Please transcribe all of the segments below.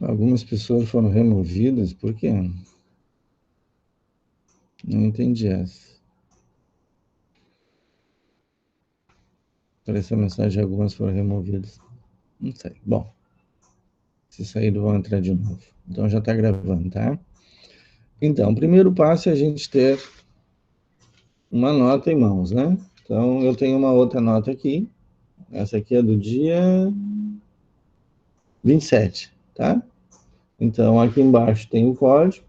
Algumas pessoas foram removidas, por quê? Não entendi essa. Apareceu a mensagem, algumas foram removidas. Não sei. Bom, se saíram, vão entrar de novo. Então já está gravando, tá? Então, o primeiro passo é a gente ter uma nota em mãos, né? Então, eu tenho uma outra nota aqui. Essa aqui é do dia 27, tá? Então, aqui embaixo tem o código.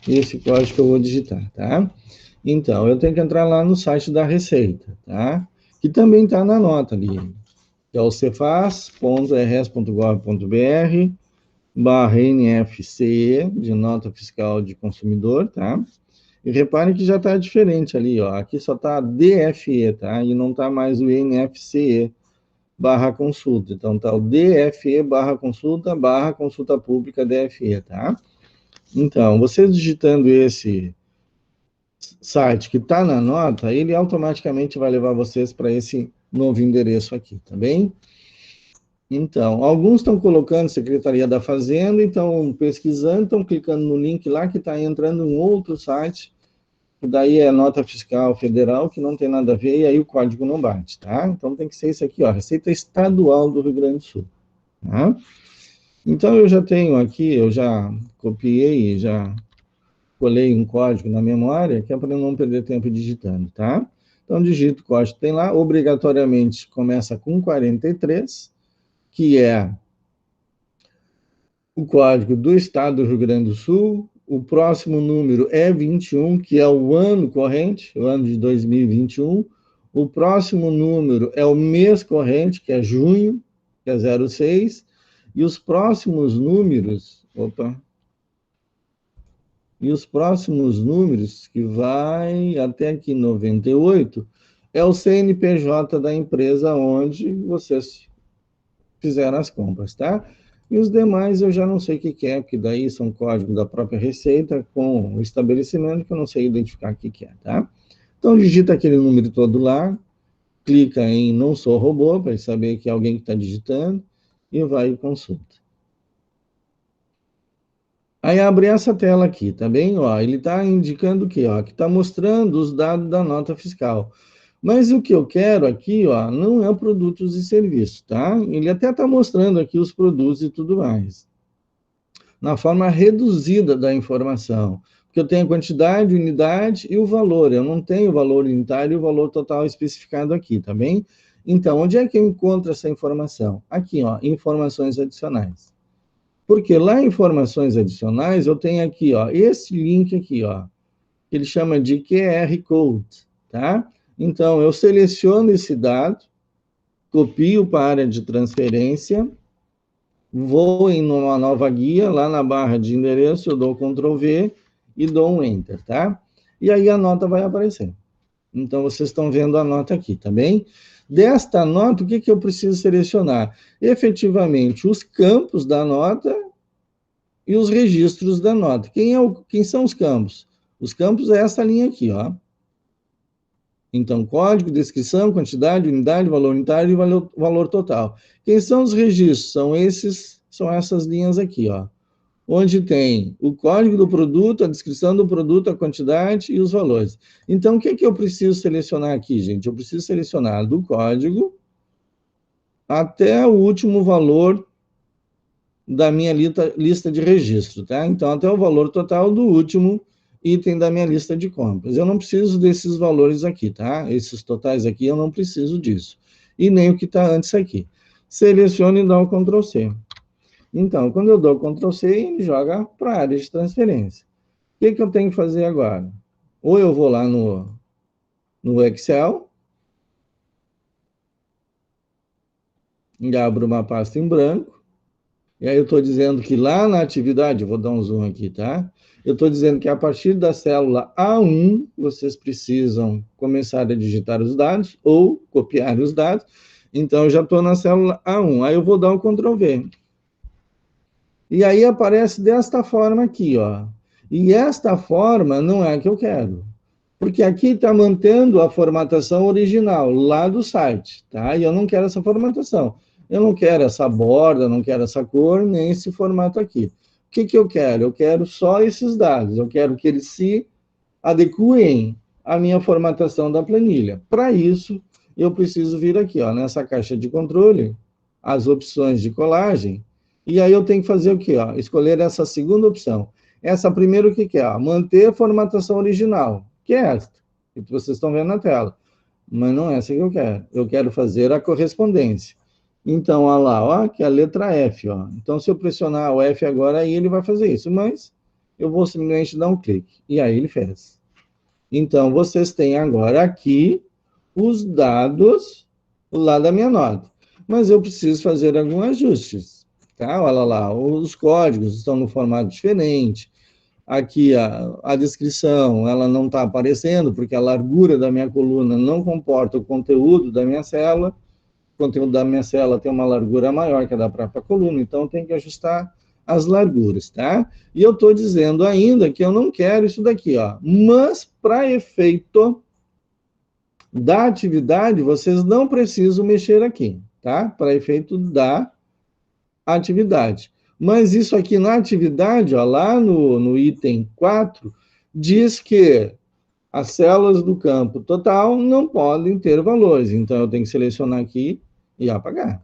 E esse código que eu vou digitar, tá? Então, eu tenho que entrar lá no site da Receita, tá? Que também está na nota ali, que é o cefaz.rs.gov.br/NFCE, de nota fiscal de consumidor, tá? E reparem que já está diferente ali, ó. Aqui só está DFE, tá? E não está mais o NFCE barra consulta. Então está o DFE barra consulta pública DFE, tá? Então, vocês digitando esse site que está na nota, ele automaticamente vai levar vocês para esse novo endereço aqui, tá bem? Então, alguns estão colocando Secretaria da Fazenda, estão pesquisando, estão clicando no link lá que está entrando em outro site, que daí é nota fiscal federal, que não tem nada a ver, e aí o código não bate, tá? Então tem que ser isso aqui, ó, Receita Estadual do Rio Grande do Sul, tá? Então eu já tenho aqui, eu já copiei, já colei um código na memória, que é para não perder tempo digitando, tá? Então digito o código que tem lá, obrigatoriamente começa com 43, que é o código do estado do Rio Grande do Sul. O próximo número é 21, que é o ano corrente, o ano de 2021. O próximo número é o mês corrente, que é junho, que é 06. E os próximos números, que vai até aqui 98, é o CNPJ da empresa onde vocês fizeram as compras, tá? E os demais eu já não sei o que é, porque daí são códigos da própria Receita com o estabelecimento que eu não sei identificar o que é, tá? Então digita aquele número todo lá, clica em não sou robô, para saber que é alguém que está digitando, e vai e consulta. Aí abre essa tela aqui, tá bem? Ó, ele está indicando o quê? Ó, que está mostrando os dados da nota fiscal. Mas o que eu quero aqui, ó, não é produtos e serviços, tá? Ele até está mostrando aqui os produtos e tudo mais, na forma reduzida da informação, porque eu tenho a quantidade, unidade e o valor. Eu não tenho o valor unitário e o valor total especificado aqui, tá bem? Então, onde é que eu encontro essa informação? Aqui, ó, informações adicionais. Porque lá em informações adicionais, eu tenho aqui, ó, esse link aqui, ó, que ele chama de QR Code, tá? Então, eu seleciono esse dado, copio para a área de transferência, vou em uma nova guia, lá na barra de endereço, eu dou Ctrl V e dou um Enter, tá? E aí a nota vai aparecer. Então, vocês estão vendo a nota aqui, tá bem? Desta nota, o que, que eu preciso selecionar? Efetivamente, os campos da nota e os registros da nota. Quem são os campos? Os campos é essa linha aqui, ó. Então, código, descrição, quantidade, unidade, valor unitário e valor total. Quem são os registros? São essas linhas aqui, ó. Onde tem o código do produto, a descrição do produto, a quantidade e os valores. Então, o que, que eu preciso selecionar aqui, gente? Eu preciso selecionar do código até o último valor da minha lista de registro, tá? Então, até o valor total do último item da minha lista de compras. Eu não preciso desses valores aqui, tá? Esses totais aqui, eu não preciso disso. E nem o que está antes aqui. Seleciono e dou o Ctrl C. Então, quando eu dou o Ctrl C, ele joga para a área de transferência. O que, que eu tenho que fazer agora? Ou eu vou lá no Excel, e abro uma pasta em branco, e aí eu estou dizendo que lá na atividade, vou dar um zoom aqui, tá? Eu estou dizendo que a partir da célula A1, vocês precisam começar a digitar os dados ou copiar os dados. Então, eu já estou na célula A1. Aí eu vou dar o Ctrl V. E aí aparece desta forma aqui, ó. E esta forma não é a que eu quero. Porque aqui está mantendo a formatação original, lá do site, tá? E eu não quero essa formatação. Eu não quero essa borda, não quero essa cor, nem esse formato aqui. O que eu quero? Eu quero só esses dados. Eu quero que eles se adequem à minha formatação da planilha. Para isso, eu preciso vir aqui, ó, nessa caixa de controle, as opções de colagem, e aí eu tenho que fazer o quê? Ó? Escolher essa segunda opção. Essa primeira, o que é? Ó? Manter a formatação original, que é esta, que vocês estão vendo na tela. Mas não é essa que eu quero. Eu quero fazer a correspondência. Então, olha lá, ó, que é a letra F. Ó. Então, se eu pressionar o F agora, aí ele vai fazer isso. Mas eu vou simplesmente dar um clique. E aí ele fez. Então, vocês têm agora aqui os dados lá da minha nota. Mas eu preciso fazer alguns ajustes. Tá? Olha lá, os códigos estão no formato diferente. Aqui a descrição, ela não está aparecendo, porque a largura da minha coluna não comporta o conteúdo da minha célula. O conteúdo da minha célula tem uma largura maior que a da própria coluna, então tem que ajustar as larguras, tá? E eu estou dizendo ainda que eu não quero isso daqui, ó. Mas, para efeito da atividade, vocês não precisam mexer aqui, tá? Para efeito da atividade. Mas isso aqui na atividade, ó, lá no item 4, diz que as células do campo total não podem ter valores. Então, eu tenho que selecionar aqui e apagar,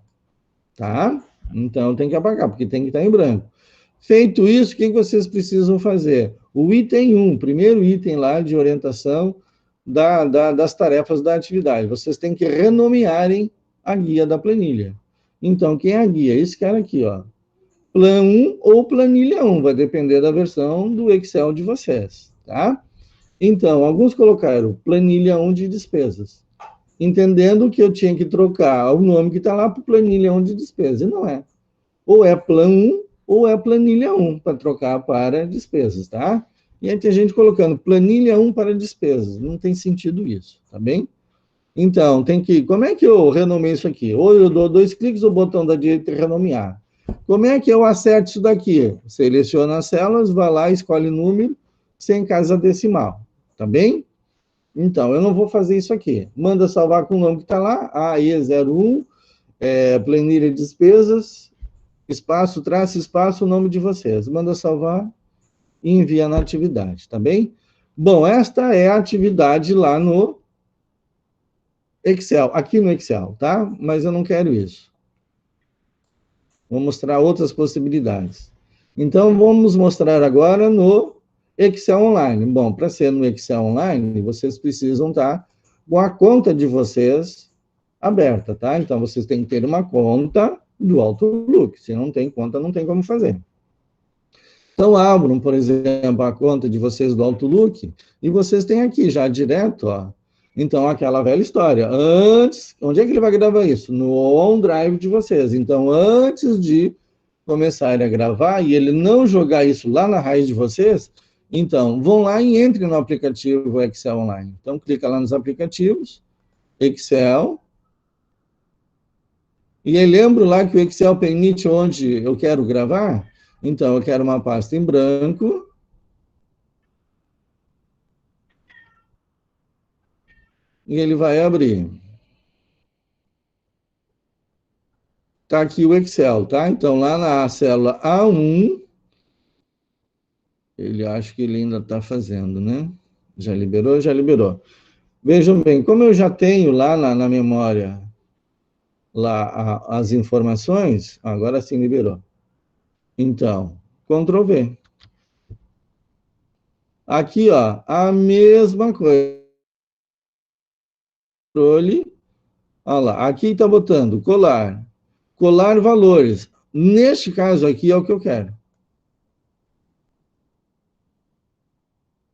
tá? Então, eu tenho que apagar, porque tem que estar em branco. Feito isso, o que vocês precisam fazer? O item 1, primeiro item lá de orientação das tarefas da atividade. Vocês têm que renomearem a guia da planilha. Então, quem é a guia? Esse cara aqui, ó. Plan 1 ou planilha 1, vai depender da versão do Excel de vocês, tá? Então, alguns colocaram planilha 1 de despesas, entendendo que eu tinha que trocar o nome que está lá para planilha 1 de despesas, e não é. Ou é plan 1 ou é planilha 1, para trocar para despesas, tá? E aí tem gente colocando planilha 1 para despesas, não tem sentido isso, tá bem? Então, tem que... Como é que eu renomeio isso aqui? Ou eu dou 2 cliques no botão da direita e renomear. Como é que eu acerto isso daqui? Seleciona as células, vai lá, escolhe número, sem casa decimal, tá bem? Então, eu não vou fazer isso aqui. Manda salvar com o nome que está lá, AE01, planilha de despesas, espaço, traço, espaço, o nome de vocês. Manda salvar e envia na atividade, tá bem? Bom, esta é a atividade lá no Excel, aqui no Excel, tá? Mas eu não quero isso. Vou mostrar outras possibilidades. Então, vamos mostrar agora no Excel Online. Bom, para ser no Excel Online, vocês precisam estar com a conta de vocês aberta, tá? Então, vocês têm que ter uma conta do Outlook. Se não tem conta, não tem como fazer. Então, abram, por exemplo, a conta de vocês do Outlook e vocês têm aqui já direto, ó. Então, aquela velha história. Antes, onde é que ele vai gravar isso? No OneDrive de vocês. Então, antes de começarem a gravar e ele não jogar isso lá na raiz de vocês, então, vão lá e entrem no aplicativo Excel Online. Então, clica lá nos aplicativos, Excel, e aí lembro lá que o Excel permite onde eu quero gravar, então eu quero uma pasta em branco, e ele vai abrir. Tá aqui o Excel, tá? Então, lá na célula A1, ele acho que ele ainda está fazendo, né? Já liberou? Já liberou. Vejam bem, como eu já tenho lá na memória lá as informações, agora sim liberou. Então, Ctrl V. Aqui, ó, a mesma coisa. Controle, olha lá, aqui está botando colar, colar valores. Neste caso aqui é o que eu quero.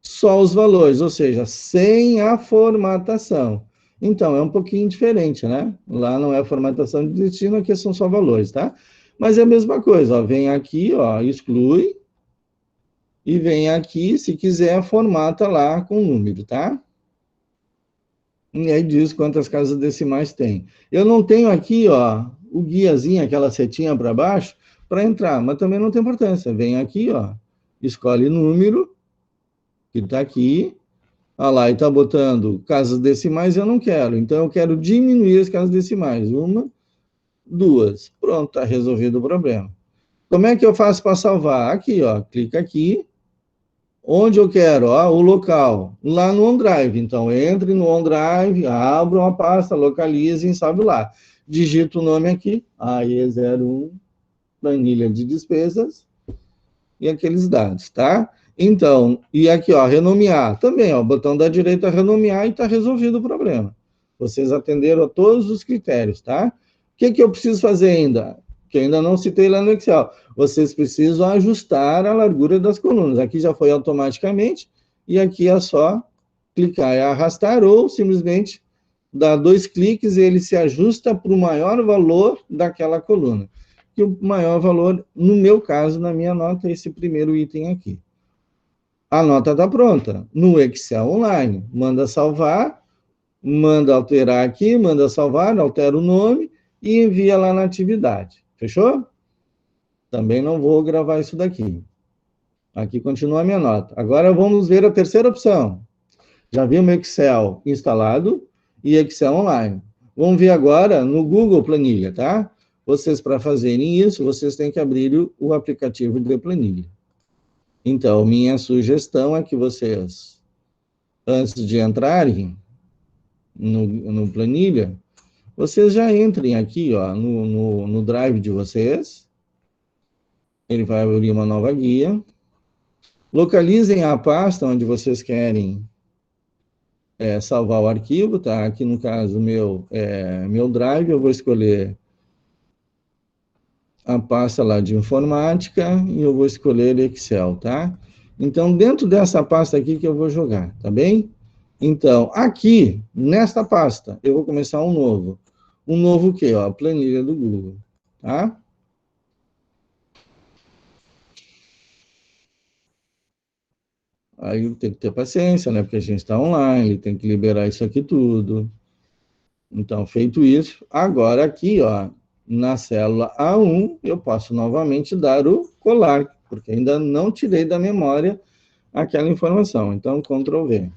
Só os valores, ou seja, sem a formatação. Então, é um pouquinho diferente, né? Lá não é formatação de destino, aqui são só valores, tá? Mas é a mesma coisa, ó, vem aqui, ó, exclui, e vem aqui, se quiser, formata lá com o número, tá? E aí diz quantas casas decimais tem. Eu não tenho aqui, ó, o guiazinho, aquela setinha para baixo, para entrar, mas também não tem importância. Vem aqui, ó, escolhe número, que está aqui, olha lá, e está botando casas decimais, eu não quero. Então, eu quero diminuir as casas decimais. 1, 2. Pronto, está resolvido o problema. Como é que eu faço para salvar? Aqui, ó, clica aqui, onde eu quero, ó, o local, lá no OneDrive. Então, entre no OneDrive, abra uma pasta, localize e salve lá. Digita o nome aqui, AE01, planilha de despesas, e aqueles dados, tá? Então, e aqui, ó, renomear, também, ó, botão da direita, renomear, e está resolvido o problema. Vocês atenderam a todos os critérios, tá? O que eu preciso fazer ainda? Que ainda não citei lá no Excel. Vocês precisam ajustar a largura das colunas. Aqui já foi automaticamente, e aqui é só clicar e arrastar, ou simplesmente dar 2 cliques e ele se ajusta para o maior valor daquela coluna. E o maior valor, no meu caso, na minha nota, é esse primeiro item aqui. A nota está pronta. No Excel Online, manda salvar, manda alterar aqui, manda salvar, altera o nome e envia lá na atividade. Fechou? Também não vou gravar isso daqui. Aqui continua a minha nota. Agora vamos ver a terceira opção. Já vimos Excel instalado e Excel Online. Vamos ver agora no Google Planilha, tá? Vocês, para fazerem isso, vocês têm que abrir o aplicativo de planilha. Então, minha sugestão é que vocês, antes de entrarem no planilha, vocês já entrem aqui, ó, no Drive de vocês. Ele vai abrir uma nova guia. Localizem a pasta onde vocês querem salvar o arquivo, tá? Aqui no caso meu Drive, eu vou escolher a pasta lá de informática e eu vou escolher Excel, tá? Então, dentro dessa pasta aqui que eu vou jogar, tá bem? Então, aqui, nesta pasta, eu vou começar um novo. Um novo o quê? Ó, a planilha do Google, tá? Aí tem que ter paciência, né? Porque a gente está online, tem que liberar isso aqui tudo. Então, feito isso, agora aqui, ó, na célula A1, eu posso novamente dar o colar, porque ainda não tirei da memória aquela informação. Então, Ctrl V.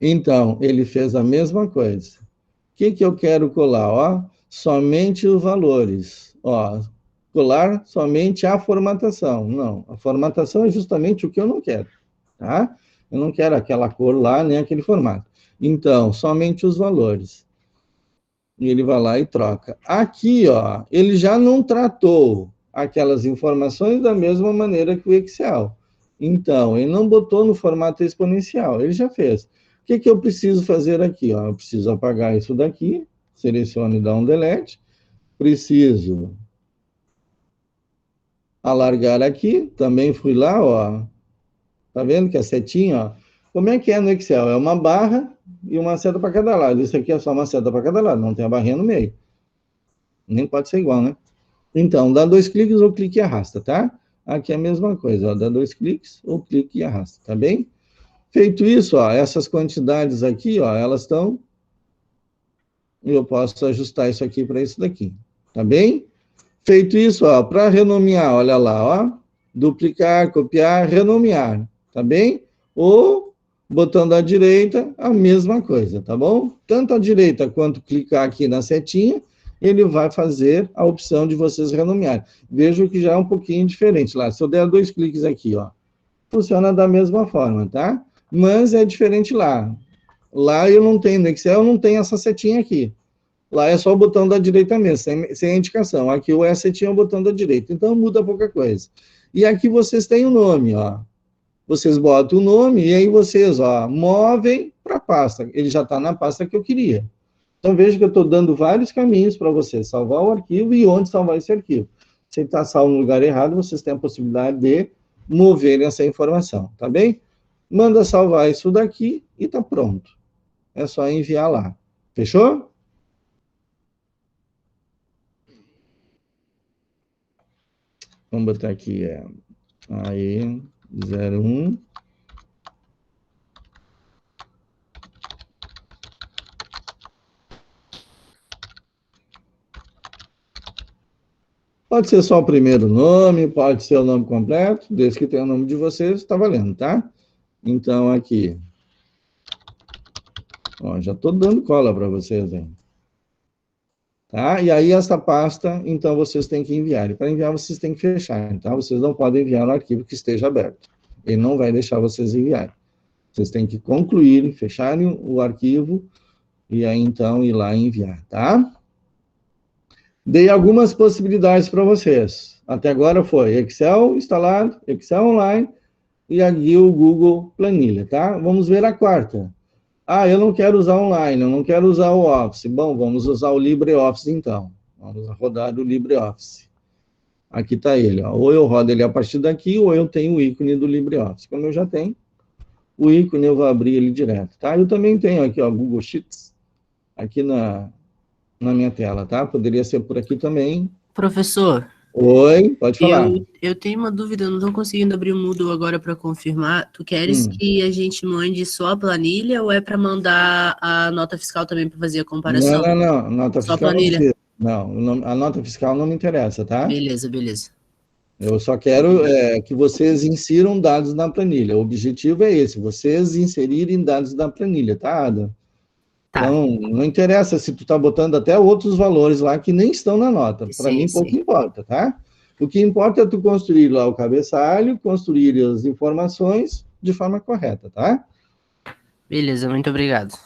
Então, ele fez a mesma coisa. O que eu quero colar? Ó, somente os valores. Ó, colar somente a formatação. Não, a formatação é justamente o que eu não quero, tá? Eu não quero aquela cor lá, nem aquele formato. Então, somente os valores. E ele vai lá e troca. Aqui, ó, ele já não tratou aquelas informações da mesma maneira que o Excel. Então, ele não botou no formato exponencial, ele já fez. O que eu preciso fazer aqui? Ó? Eu preciso apagar isso daqui, seleciono e dá um delete. Preciso alargar aqui, também fui lá, ó. Tá vendo que a setinha, ó? Como é que é no Excel? É uma barra e uma seta para cada lado. Isso aqui é só uma seta para cada lado, não tem a barrinha no meio. Nem pode ser igual, né? Então, dá 2 cliques ou clique e arrasta, tá? Aqui é a mesma coisa, ó, dá 2 cliques ou clique e arrasta, tá bem? Feito isso, ó, essas quantidades aqui, ó, elas estão... Eu posso ajustar isso aqui para isso daqui, tá bem? Feito isso, ó, para renomear, olha lá, ó, duplicar, copiar, renomear, tá bem? Ou, botão da direita, a mesma coisa, tá bom? Tanto a direita quanto clicar aqui na setinha, ele vai fazer a opção de vocês renomearem. Vejo que já é um pouquinho diferente lá. Se eu der 2 cliques aqui, ó, funciona da mesma forma, tá? Mas é diferente lá. Lá eu não tenho, no Excel eu não tenho essa setinha aqui. Lá é só o botão da direita mesmo, sem a indicação. Aqui o S tinha o botão da direita, então muda pouca coisa. E aqui vocês têm o nome, ó. Vocês botam o nome e aí vocês, ó, movem para a pasta. Ele já está na pasta que eu queria. Então veja que eu estou dando vários caminhos para vocês salvar o arquivo e onde salvar esse arquivo. Se ele está salvo no lugar errado, vocês têm a possibilidade de mover essa informação, tá bem? Manda salvar isso daqui e está pronto. É só enviar lá. Fechou? Vamos botar aqui, aí, 01. Pode ser só o primeiro nome, pode ser o nome completo, desde que tenha o nome de vocês, está valendo, tá? Então, aqui. Ó, já estou dando cola para vocês, hein? tá? E aí essa pasta, então, vocês têm que enviar. E para enviar, vocês têm que fechar, tá? Vocês não podem enviar no arquivo que esteja aberto. Ele não vai deixar vocês enviarem. Vocês têm que concluir, fecharem o arquivo e aí, então, ir lá e enviar, tá? Dei algumas possibilidades para vocês. Até agora foi Excel instalado, Excel online e aqui o Google Planilha, tá? Vamos ver a quarta. Ah, eu não quero usar online, eu não quero usar o Office. Bom, vamos usar o LibreOffice, então. Vamos rodar o LibreOffice. Aqui está ele, ó. Ou eu rodo ele a partir daqui, ou eu tenho o ícone do LibreOffice. Como eu já tenho o ícone, eu vou abrir ele direto, tá? Eu também tenho aqui, ó, Google Sheets, aqui na minha tela, tá? Poderia ser por aqui também. Professor, Oi, pode falar. eu tenho uma dúvida, eu não estou conseguindo abrir o Moodle agora para confirmar. Tu queres que a gente mande só a planilha ou é para mandar a nota fiscal também para fazer a comparação? Não. Nota Só fiscal não planilha. precisa. Não, a nota fiscal não me interessa, tá? Beleza, beleza. Eu só quero que vocês insiram dados na planilha. O objetivo é esse, vocês inserirem dados na planilha, tá, Ada? Tá. Então, não interessa se tu está botando até outros valores lá que nem estão na nota. Para mim, pouco importa, tá? O que importa é tu construir lá o cabeçalho, construir as informações de forma correta, tá? Beleza, muito obrigado.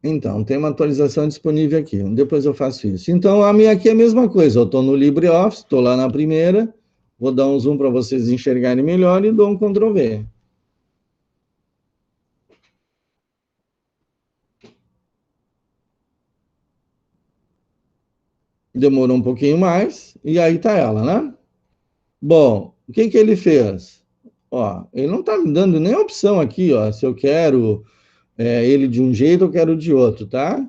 Então, tem uma atualização disponível aqui. Depois eu faço isso. Então, a minha aqui é a mesma coisa. Eu estou no LibreOffice, estou lá na primeira. Vou dar um zoom para vocês enxergarem melhor e dou um Ctrl V. Demorou um pouquinho mais, e aí está ela, né? Bom, o que ele fez? Ó, ele não está me dando nem opção aqui, ó, se eu quero ele de um jeito ou quero de outro, tá?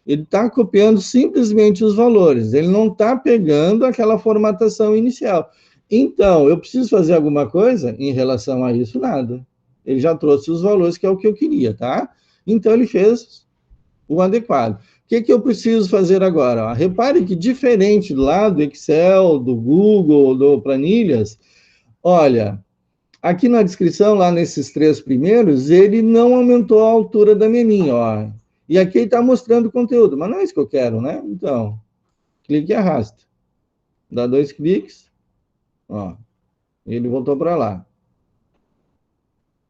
Ele está copiando simplesmente os valores, ele não está pegando aquela formatação inicial. Então, eu preciso fazer alguma coisa em relação a isso? Nada. Ele já trouxe os valores, que é o que eu queria, tá? Então, ele fez o adequado. O que eu preciso fazer agora? Ó, repare que diferente lá do Excel, do Google, do Planilhas, olha, aqui na descrição, lá nesses 3 primeiros, ele não aumentou a altura da minha linha, ó. E aqui ele está mostrando o conteúdo, mas não é isso que eu quero, né? Então, clique e arrasta. Dá 2 cliques, ó, ele voltou para lá.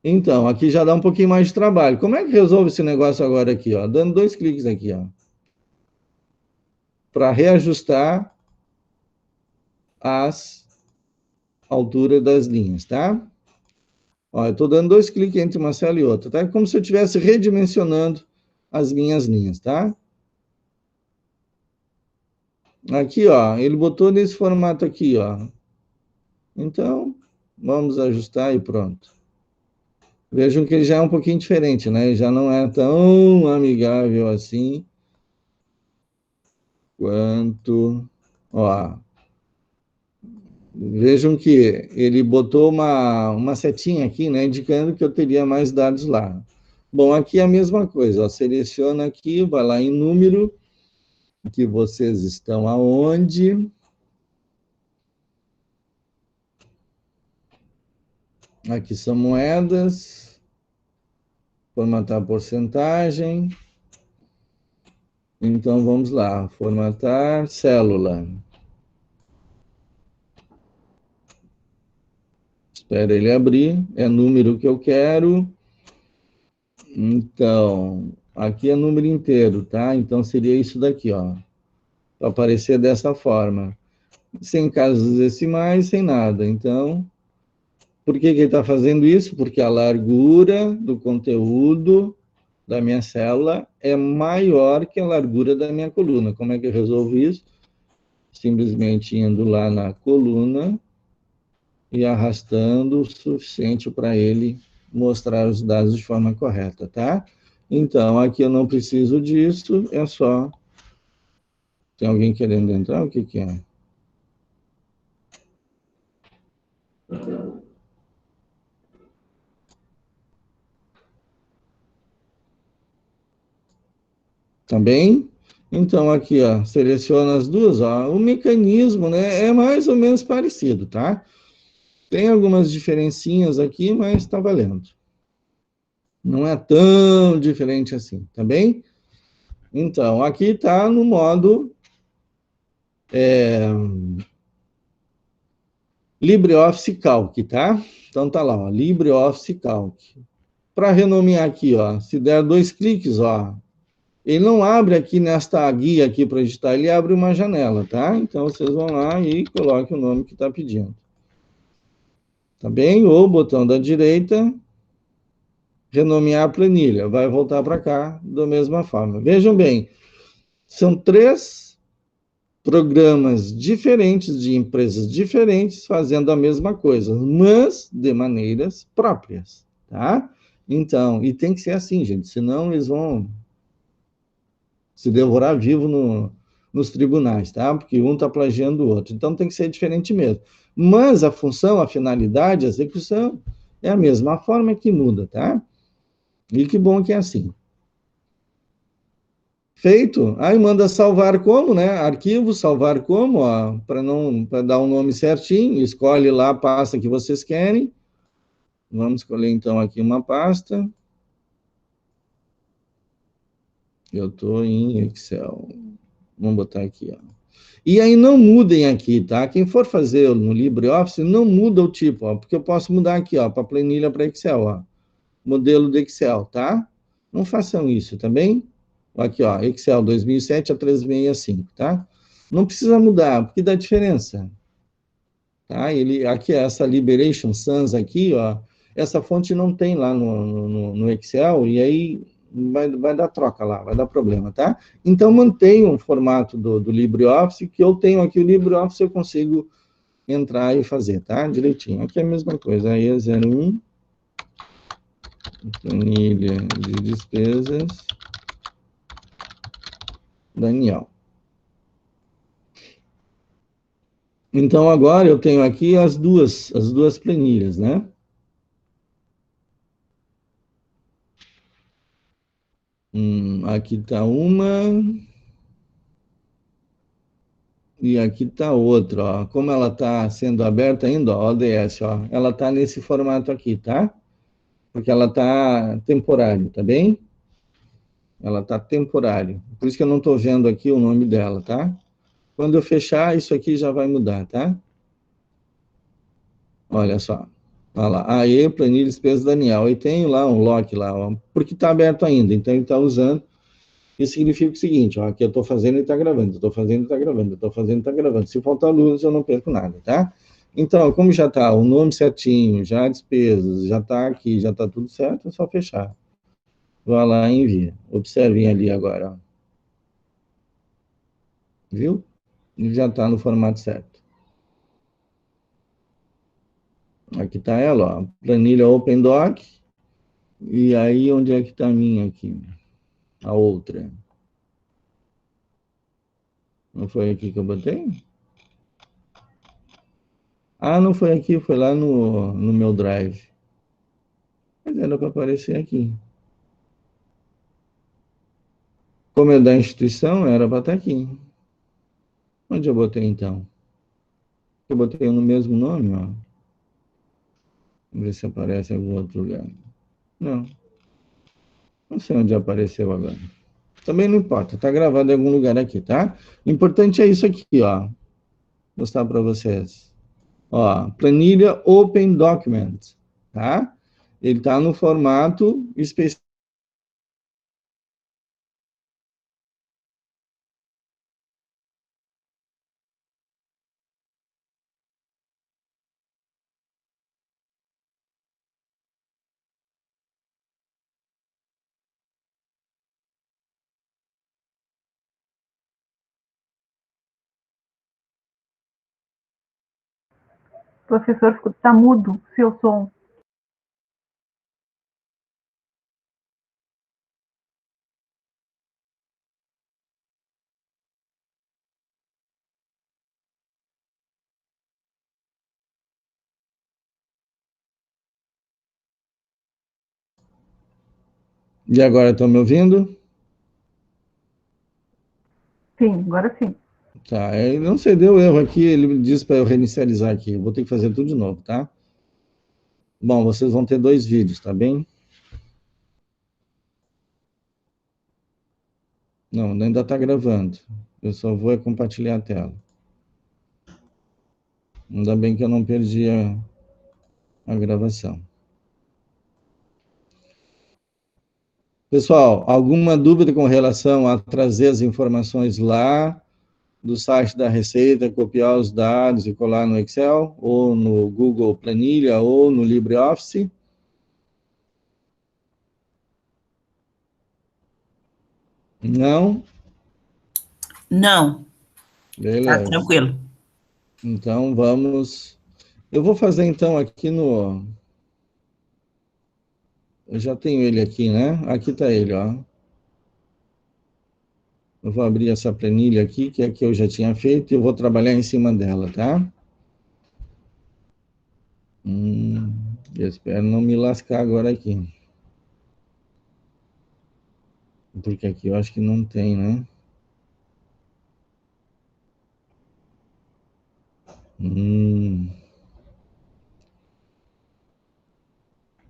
Então, aqui já dá um pouquinho mais de trabalho. Como é que resolve esse negócio agora aqui, ó? Dando 2 cliques aqui, ó. Para reajustar as alturas das linhas, tá? Ó, eu estou dando 2 cliques entre uma célula e outra, tá? É como se eu estivesse redimensionando as minhas linhas, tá? Aqui, ó, ele botou nesse formato aqui, ó. Então, vamos ajustar e pronto. Vejam que ele já é um pouquinho diferente, né? Ele já não é tão amigável assim quanto, ó. Vejam que ele botou uma setinha aqui, né? Indicando que eu teria mais dados lá. Bom, aqui é a mesma coisa, ó. Seleciona aqui, vai lá em número, que vocês estão aonde. Aqui são moedas. Formatar porcentagem. Então, vamos lá. Formatar célula. Espera ele abrir. É número que eu quero. Então, aqui é número inteiro, tá? Então, seria isso daqui, ó. Para aparecer dessa forma. Sem casas decimais, sem nada. Então, por que ele está fazendo isso? Porque a largura do conteúdo da minha célula é maior que a largura da minha coluna. Como é que eu resolvo isso? Simplesmente indo lá na coluna e arrastando o suficiente para ele mostrar os dados de forma correta, tá? Então, aqui eu não preciso disso, é só... Tem alguém querendo entrar? O que que é? Também? Então, aqui, ó, seleciona as duas, ó. O mecanismo, né, é mais ou menos parecido, tá? Tem algumas diferencinhas aqui, mas tá valendo. Não é tão diferente assim, tá bem? Então, aqui tá no modo LibreOffice Calc, tá? Então tá lá, ó, LibreOffice Calc. Para renomear aqui, ó, se der 2 cliques, ó, ele não abre aqui nesta guia aqui para editar, ele abre uma janela, tá? Então vocês vão lá e coloquem o nome que está pedindo. Tá bem? Ou botão da direita, renomear a planilha, vai voltar para cá da mesma forma. Vejam bem, são 3 programas diferentes de empresas diferentes fazendo a mesma coisa, mas de maneiras próprias, tá? Então, e tem que ser assim, gente, senão eles vão se devorar vivo nos tribunais, tá? Porque um está plagiando o outro. Então tem que ser diferente mesmo. Mas a função, a finalidade, a execução é a mesma. A forma é que muda, tá? E que bom que é assim. Feito. Aí manda salvar como, né? Arquivo, salvar como, ó, para dar um nome certinho. Escolhe lá a pasta que vocês querem. Vamos escolher então aqui uma pasta. Eu estou em Excel. Vamos botar aqui, ó. E aí não mudem aqui, tá? Quem for fazer no LibreOffice, não muda o tipo, ó, porque eu posso mudar aqui, ó, para planilha para Excel, ó. Modelo de Excel, tá? Não façam isso, tá bem? Aqui, ó, Excel 2007 a 365, tá? Não precisa mudar, porque dá diferença, tá? Ele, aqui, essa Liberation Sans aqui, ó, essa fonte não tem lá no Excel, e aí vai dar troca lá, vai dar problema, tá? Então, mantenha o formato do LibreOffice, que eu tenho aqui o LibreOffice, eu consigo entrar e fazer, tá? Direitinho. Aqui é a mesma coisa, aí é 01, planilha de despesas, Daniel. Então, agora eu tenho aqui as duas planilhas, né? Aqui está uma e aqui está outra, ó. Como ela está sendo aberta ainda, ó, ODS, ó, ela está nesse formato aqui, tá? Porque ela está temporário, tá bem? Ela está temporário. Por isso que eu não estou vendo aqui o nome dela, tá? Quando eu fechar, isso aqui já vai mudar, tá? Olha só. Olha lá. Aí, planilha despesas Daniel. E tem lá um lock lá, ó, porque está aberto ainda. Então, ele está usando. Isso significa o seguinte, ó, que eu estou fazendo e está gravando, estou fazendo e está gravando, estou fazendo e está gravando. Se faltar luz, eu não perco nada, tá? Então, como já está o nome certinho, já despesas, já está aqui, já está tudo certo, é só fechar. Vá lá e envia. Observem ali agora, ó. Viu? Já está no formato certo. Aqui está ela, ó, planilha OpenDoc. E aí, onde é que está a minha aqui? A outra. Não foi aqui que eu botei? Ah, não foi aqui, foi lá no meu Drive. Mas era para aparecer aqui. Como é da instituição, era para estar aqui. Onde eu botei, então? Eu botei no mesmo nome, ó. Vamos ver se aparece em algum outro lugar. Não. Não sei onde apareceu agora. Também não importa, está gravado em algum lugar aqui, tá? O importante é isso aqui, ó. Vou mostrar para vocês. Ó, planilha Open Document, tá? Ele está no formato específico. Professor, está mudo seu som. E agora, estão me ouvindo? Sim, agora sim. Tá, não sei, deu erro aqui, ele disse para eu reinicializar aqui. Vou ter que fazer tudo de novo, tá? Bom, vocês vão ter 2 vídeos, tá bem? Não, ainda está gravando. Eu só vou compartilhar a tela. Ainda bem que eu não perdi a gravação. Pessoal, alguma dúvida com relação a trazer as informações lá do site da Receita, copiar os dados e colar no Excel, ou no Google Planilha, ou no LibreOffice? Não? Não, tá Beleza. tranquilo. Então, vamos... Eu vou fazer, então, aqui no... Eu já tenho ele aqui, né? Aqui está ele, ó. Eu vou abrir essa planilha aqui, que é a que eu já tinha feito, e eu vou trabalhar em cima dela, tá? Eu espero não me lascar agora aqui. Porque aqui eu acho que não tem, né?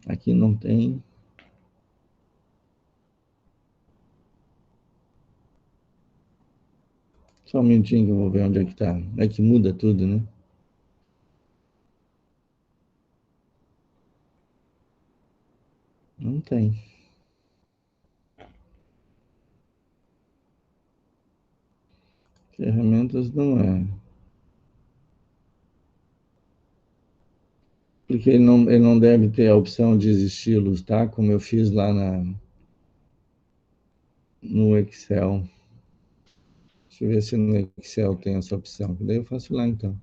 Aqui não tem. Só um minutinho que eu vou ver onde é que tá. É que muda tudo, né? Não tem. Ferramentas não é. Porque ele não deve ter a opção de estilos, tá? Como eu fiz lá no Excel. Deixa eu ver se no Excel tem essa opção. Daí eu faço lá, então.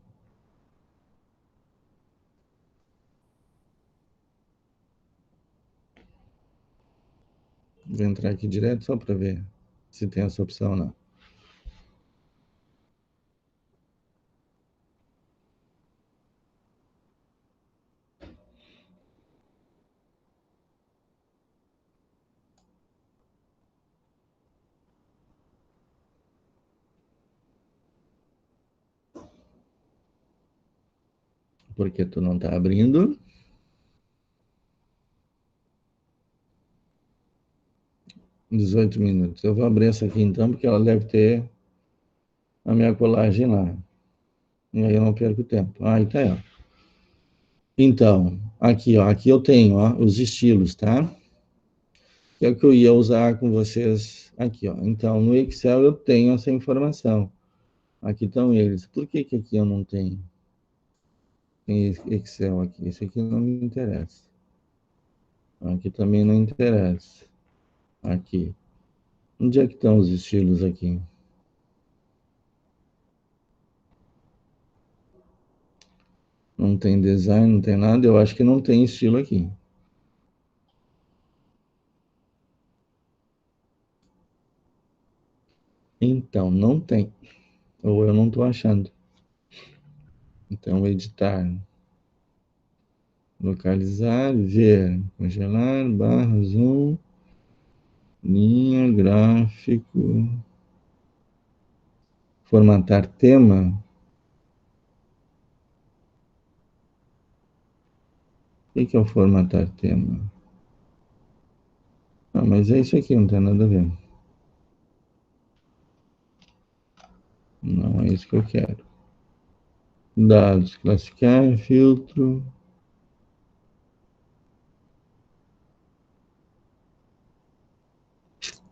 Vou entrar aqui direto só para ver se tem essa opção ou não. Porque tu não está abrindo. $18 minutos. Eu vou abrir essa aqui então, porque ela deve ter a minha colagem lá. E aí eu não perco tempo. Aí tá aí, ó. Então, aqui, ó, aqui eu tenho, ó, os estilos, tá? Que é o que eu ia usar com vocês aqui, ó. Então, no Excel eu tenho essa informação. Aqui estão eles. Por que que aqui eu não tenho? Tem Excel aqui. Esse aqui não me interessa. Aqui também não interessa. Aqui. Onde é que estão os estilos aqui? Não tem design, não tem nada. Eu acho que não tem estilo aqui. Então, não tem. Ou eu não estou achando. Então, editar. Localizar, ver, congelar, barra, zoom, linha, gráfico, formatar tema. O que é o formatar tema? Ah, mas é isso aqui, não tem nada a ver. Não é isso que eu quero. Dados, classificar, filtro.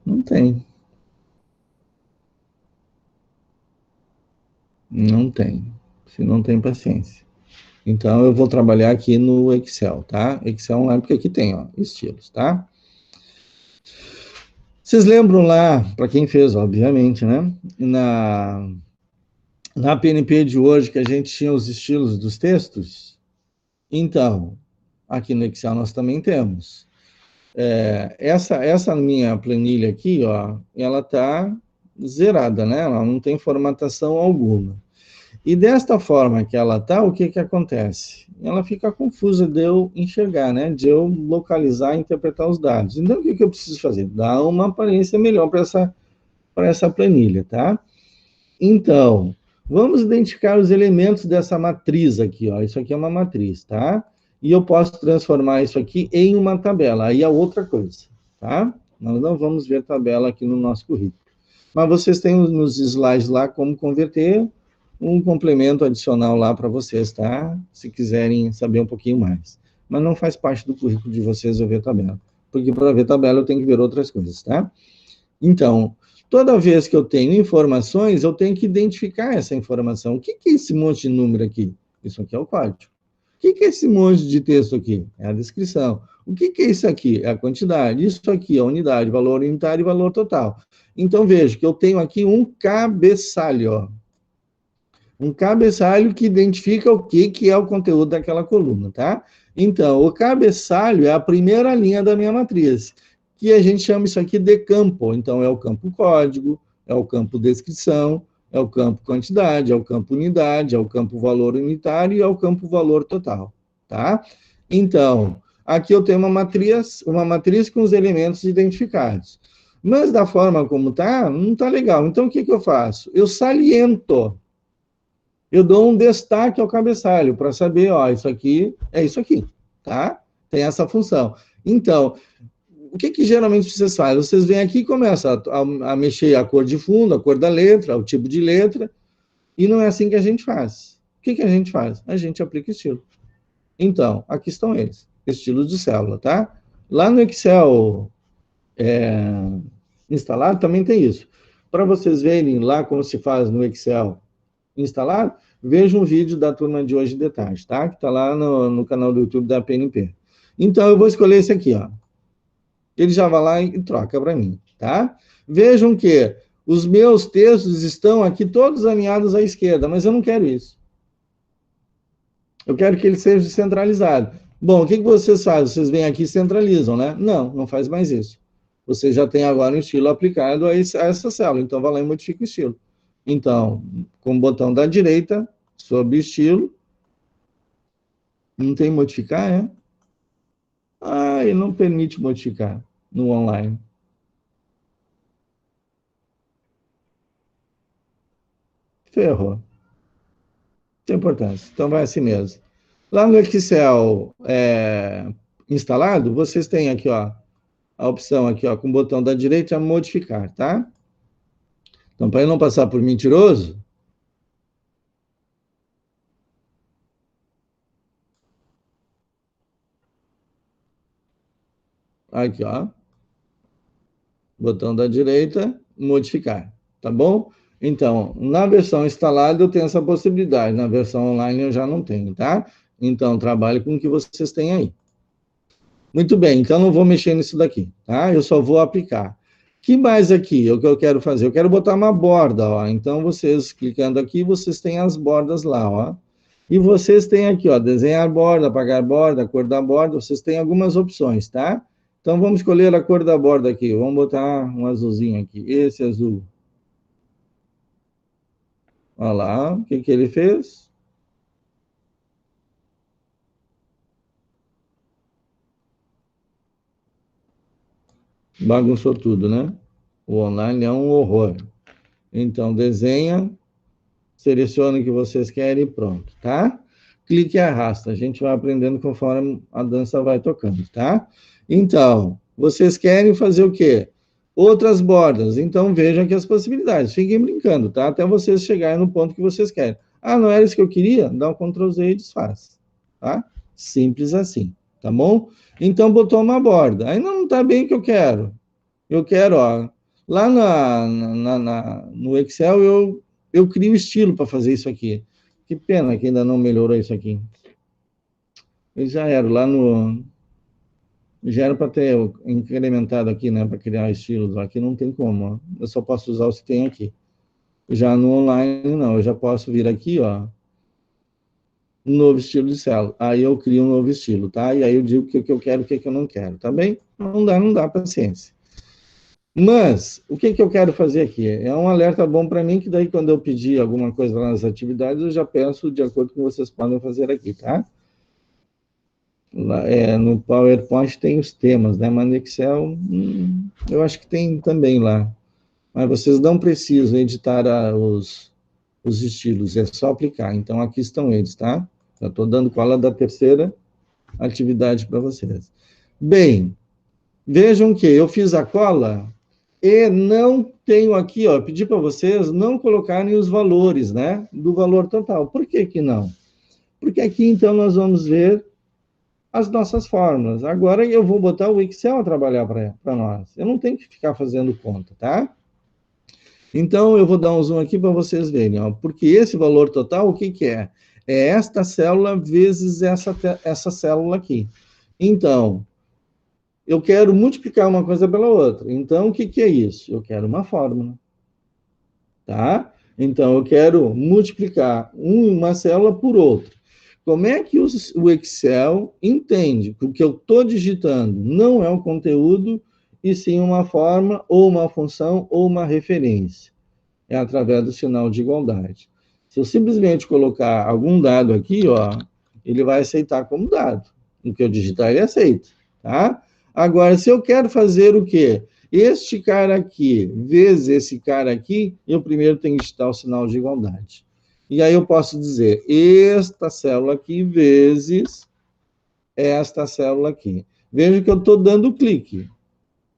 Não tem. Não tem. Se não tem paciência. Então, eu vou trabalhar aqui no Excel, tá? Excel não é porque aqui tem, ó, estilos, tá? Vocês lembram lá, para quem fez, obviamente, né? Na PNP de hoje, que a gente tinha os estilos dos textos? Então, aqui no Excel nós também temos. Essa minha planilha aqui, ó, ela está zerada, né? Ela não tem formatação alguma. E desta forma que ela está, o que acontece? Ela fica confusa de eu enxergar, né? De eu localizar e interpretar os dados. Então, o que eu preciso fazer? Dar uma aparência melhor para essa planilha, tá? Então, vamos identificar os elementos dessa matriz aqui, ó. Isso aqui é uma matriz, tá? E eu posso transformar isso aqui em uma tabela. Aí é outra coisa, tá? Nós não vamos ver tabela aqui no nosso currículo. Mas vocês têm nos slides lá como converter um complemento adicional lá para vocês, tá? Se quiserem saber um pouquinho mais. Mas não faz parte do currículo de vocês eu ver tabela. Porque para ver tabela eu tenho que ver outras coisas, tá? Então, toda vez que eu tenho informações, eu tenho que identificar essa informação. O que é esse monte de número aqui? Isso aqui é o código. O que é esse monte de texto aqui? É a descrição. O que é isso aqui? É a quantidade. Isso aqui é a unidade, valor unitário e valor total. Então, veja que eu tenho aqui um cabeçalho, ó. Um cabeçalho que identifica o que é o conteúdo daquela coluna, tá? Então, o cabeçalho é a primeira linha da minha matriz, que a gente chama isso aqui de campo. Então, é o campo código, é o campo descrição, é o campo quantidade, é o campo unidade, é o campo valor unitário e é o campo valor total, tá? Então, aqui eu tenho uma matriz com os elementos identificados. Mas da forma como tá, não tá legal. Então, o que eu faço? Eu saliento. Eu dou um destaque ao cabeçalho para saber, ó, isso aqui é isso aqui, tá? Tem essa função. Então, o que geralmente vocês fazem? Vocês vêm aqui e começam a mexer a cor de fundo, a cor da letra, o tipo de letra, e não é assim que a gente faz. O que a gente faz? A gente aplica estilo. Então, aqui estão eles, estilos de célula, tá? Lá no Excel instalado também tem isso. Para vocês verem lá como se faz no Excel instalado, veja um vídeo da turma de hoje de tarde, tá? Que está lá no canal do YouTube da PNP. Então, eu vou escolher esse aqui, ó. Ele já vai lá e troca para mim, tá? Vejam que os meus textos estão aqui todos alinhados à esquerda, mas eu não quero isso. Eu quero que ele seja centralizado. Bom, o que vocês fazem? Vocês vêm aqui e centralizam, né? Não, não faz mais isso. Você já tem agora um estilo aplicado a essa célula, então vai lá e modifica o estilo. Então, com o botão da direita, sobre estilo, não tem modificar, é? Ah, ele não permite modificar no online. Ferrou. Não tem importância. Então, vai assim mesmo. Lá no Excel instalado, vocês têm aqui, ó, a opção aqui, ó, com o botão da direita, modificar, tá? Então, para ele não passar por mentiroso, aqui, ó, botão da direita, modificar, tá bom? Então, na versão instalada eu tenho essa possibilidade, na versão online eu já não tenho, tá? Então, trabalhe com o que vocês têm aí. Muito bem, então não vou mexer nisso daqui, tá? Eu só vou aplicar. Que mais aqui? O que eu quero fazer? Eu quero botar uma borda, ó. Então, vocês clicando aqui, vocês têm as bordas lá, ó. E vocês têm aqui, ó, desenhar borda, apagar borda, cor da borda, vocês têm algumas opções, tá? Então, vamos escolher a cor da borda aqui. Vamos botar um azulzinho aqui, esse azul. Olha lá, o que ele fez? Bagunçou tudo, né? O online é um horror. Então, desenha, seleciona o que vocês querem e pronto, tá? Clique e arrasta. A gente vai aprendendo conforme a dança vai tocando, tá? Então, vocês querem fazer o quê? Outras bordas. Então, vejam aqui as possibilidades. Fiquem brincando, tá? Até vocês chegarem no ponto que vocês querem. Ah, não era isso que eu queria? Dá um Ctrl Z e desfaz, tá? Simples assim, tá bom? Então, botou uma borda. Ainda não está bem o que eu quero. Eu quero, ó, lá no Excel, eu crio estilo para fazer isso aqui. Que pena que ainda não melhorou isso aqui. Eu já era, já era para ter incrementado aqui, né, para criar estilos. Aqui não tem como, ó. Eu só posso usar os que tem aqui. Já no online, não. Eu já posso vir aqui, ó, um novo estilo de célula. Aí eu crio um novo estilo, tá? E aí eu digo o que eu quero, o que eu não quero, tá bem? Não dá paciência. Mas, o que eu quero fazer aqui? É um alerta bom para mim, que daí quando eu pedir alguma coisa lá nas atividades, eu já peço de acordo com o que vocês podem fazer aqui, tá? No PowerPoint tem os temas, né? Mas no Excel, eu acho que tem também lá. Mas vocês não precisam editar os estilos, é só aplicar. Então, aqui estão eles, tá? Já estou dando cola da terceira atividade para vocês. Bem, vejam que eu fiz a cola E não tenho aqui, ó, pedi para vocês não colocarem os valores, né, do valor total. Por que que não? Porque aqui, então, nós vamos ver as nossas fórmulas. Agora eu vou botar o Excel a trabalhar para nós. Eu não tenho que ficar fazendo conta, tá? Então, eu vou dar um zoom aqui para vocês verem, ó, porque esse valor total, o que que é? É esta célula vezes essa célula aqui. Então, eu quero multiplicar uma coisa pela outra. Então, o que que é isso? Eu quero uma fórmula, tá? Então, eu quero multiplicar uma célula por outra. Como é que o Excel entende que o que eu estou digitando não é um conteúdo, e sim uma forma, ou uma função, ou uma referência? É através do sinal de igualdade. Se eu simplesmente colocar algum dado aqui, ó, ele vai aceitar como dado. O que eu digitar, ele aceita, tá? Agora, se eu quero fazer o quê? Este cara aqui, vezes esse cara aqui, eu primeiro tenho que digitar o sinal de igualdade. E aí eu posso dizer, esta célula aqui vezes esta célula aqui. Veja que eu estou dando clique.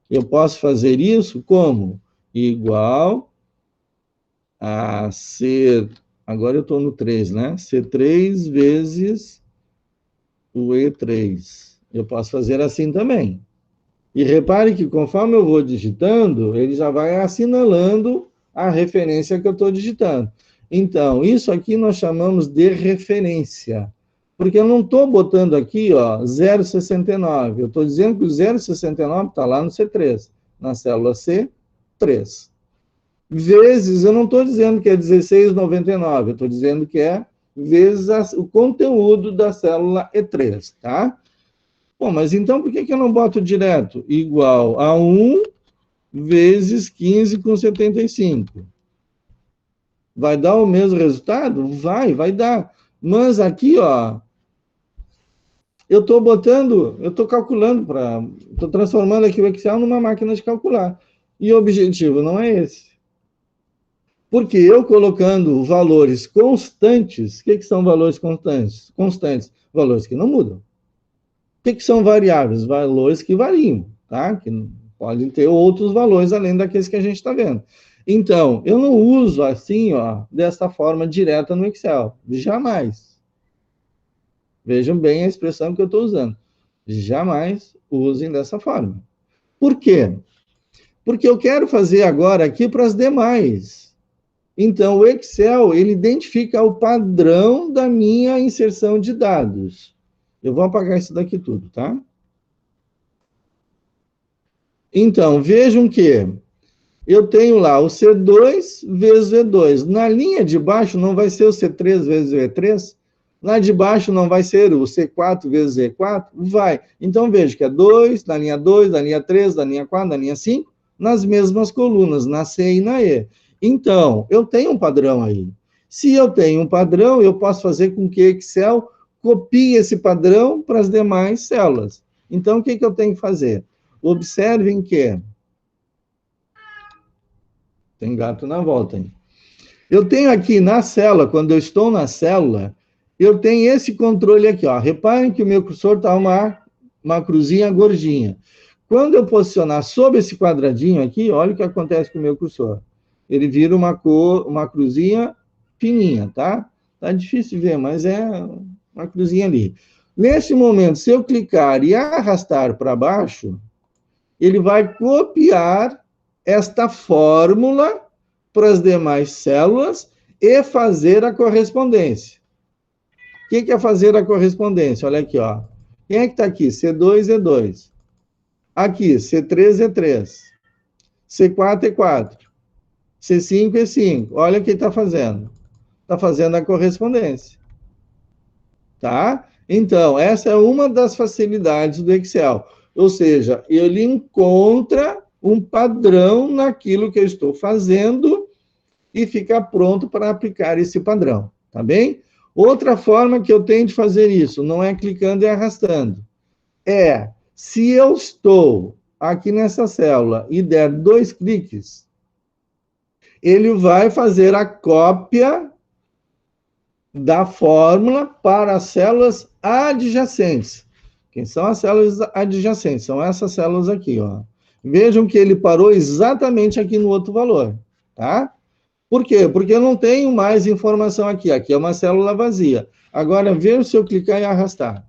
Eu posso fazer isso como? Igual a C... Agora eu estou no 3, né? C3 vezes o E3. Eu posso fazer assim também. E repare que conforme eu vou digitando, ele já vai assinalando a referência que eu estou digitando. Então, isso aqui nós chamamos de referência. Porque eu não estou botando aqui, ó, 0,69. Eu estou dizendo que o 0,69 está lá no C3, na célula C3. Vezes, eu não estou dizendo que é 16,99, eu estou dizendo que é vezes o conteúdo da célula E3, tá? Bom, mas então por que eu não boto direto? Igual a 1 vezes 15,75. Vai dar o mesmo resultado? Vai dar. Mas aqui, ó, eu estou calculando estou transformando aqui o Excel numa máquina de calcular. E o objetivo não é esse. Porque eu colocando valores constantes, o que são valores constantes? Constantes, valores que não mudam. O que são variáveis? Valores que variam, tá? Que podem ter outros valores além daqueles que a gente está vendo. Então, eu não uso assim, ó, dessa forma direta no Excel. Jamais. Vejam bem a expressão que eu estou usando. Jamais usem dessa forma. Por quê? Porque eu quero fazer agora aqui para as demais. Então, o Excel, ele identifica o padrão da minha inserção de dados. Eu vou apagar isso daqui tudo, tá? Então, vejam que eu tenho lá o C2 vezes o E2. Na linha de baixo não vai ser o C3 vezes o E3? Lá de baixo não vai ser o C4 vezes o E4? Vai. Então, veja que é 2, na linha 2, na linha 3, na linha 4, na linha 5, nas mesmas colunas, na C e na E. Então, eu tenho um padrão aí. Se eu tenho um padrão, eu posso fazer com que Excel copie esse padrão para as demais células. Então, o que eu tenho que fazer? Observem que... Tem gato na volta, hein? Eu tenho aqui na célula, quando eu estou na célula, eu tenho esse controle aqui, ó. Reparem que o meu cursor está uma cruzinha gordinha. Quando eu posicionar sobre esse quadradinho aqui, olha o que acontece com o meu cursor. Ele vira uma cruzinha fininha, tá? Tá difícil de ver, mas é uma cruzinha ali. Nesse momento, se eu clicar e arrastar para baixo, ele vai copiar esta fórmula para as demais células e fazer a correspondência. O que é fazer a correspondência? Olha aqui, ó. Quem é que está aqui? C2, E2. Aqui, C3, E3. C4, E4. C5, E5. Olha o que está fazendo. Está fazendo a correspondência. Tá? Então, essa é uma das facilidades do Excel. Ou seja, ele encontra um padrão naquilo que eu estou fazendo e fica pronto para aplicar esse padrão. Tá bem? Outra forma que eu tenho de fazer isso, não é clicando e arrastando, é, se eu estou aqui nessa célula e der 2 cliques, ele vai fazer a cópia da fórmula para as células adjacentes. Quem são as células adjacentes? São essas células aqui, ó. Vejam que ele parou exatamente aqui no outro valor, tá? Por quê? Porque eu não tenho mais informação aqui. Aqui é uma célula vazia. Agora, veja se eu clicar e arrastar.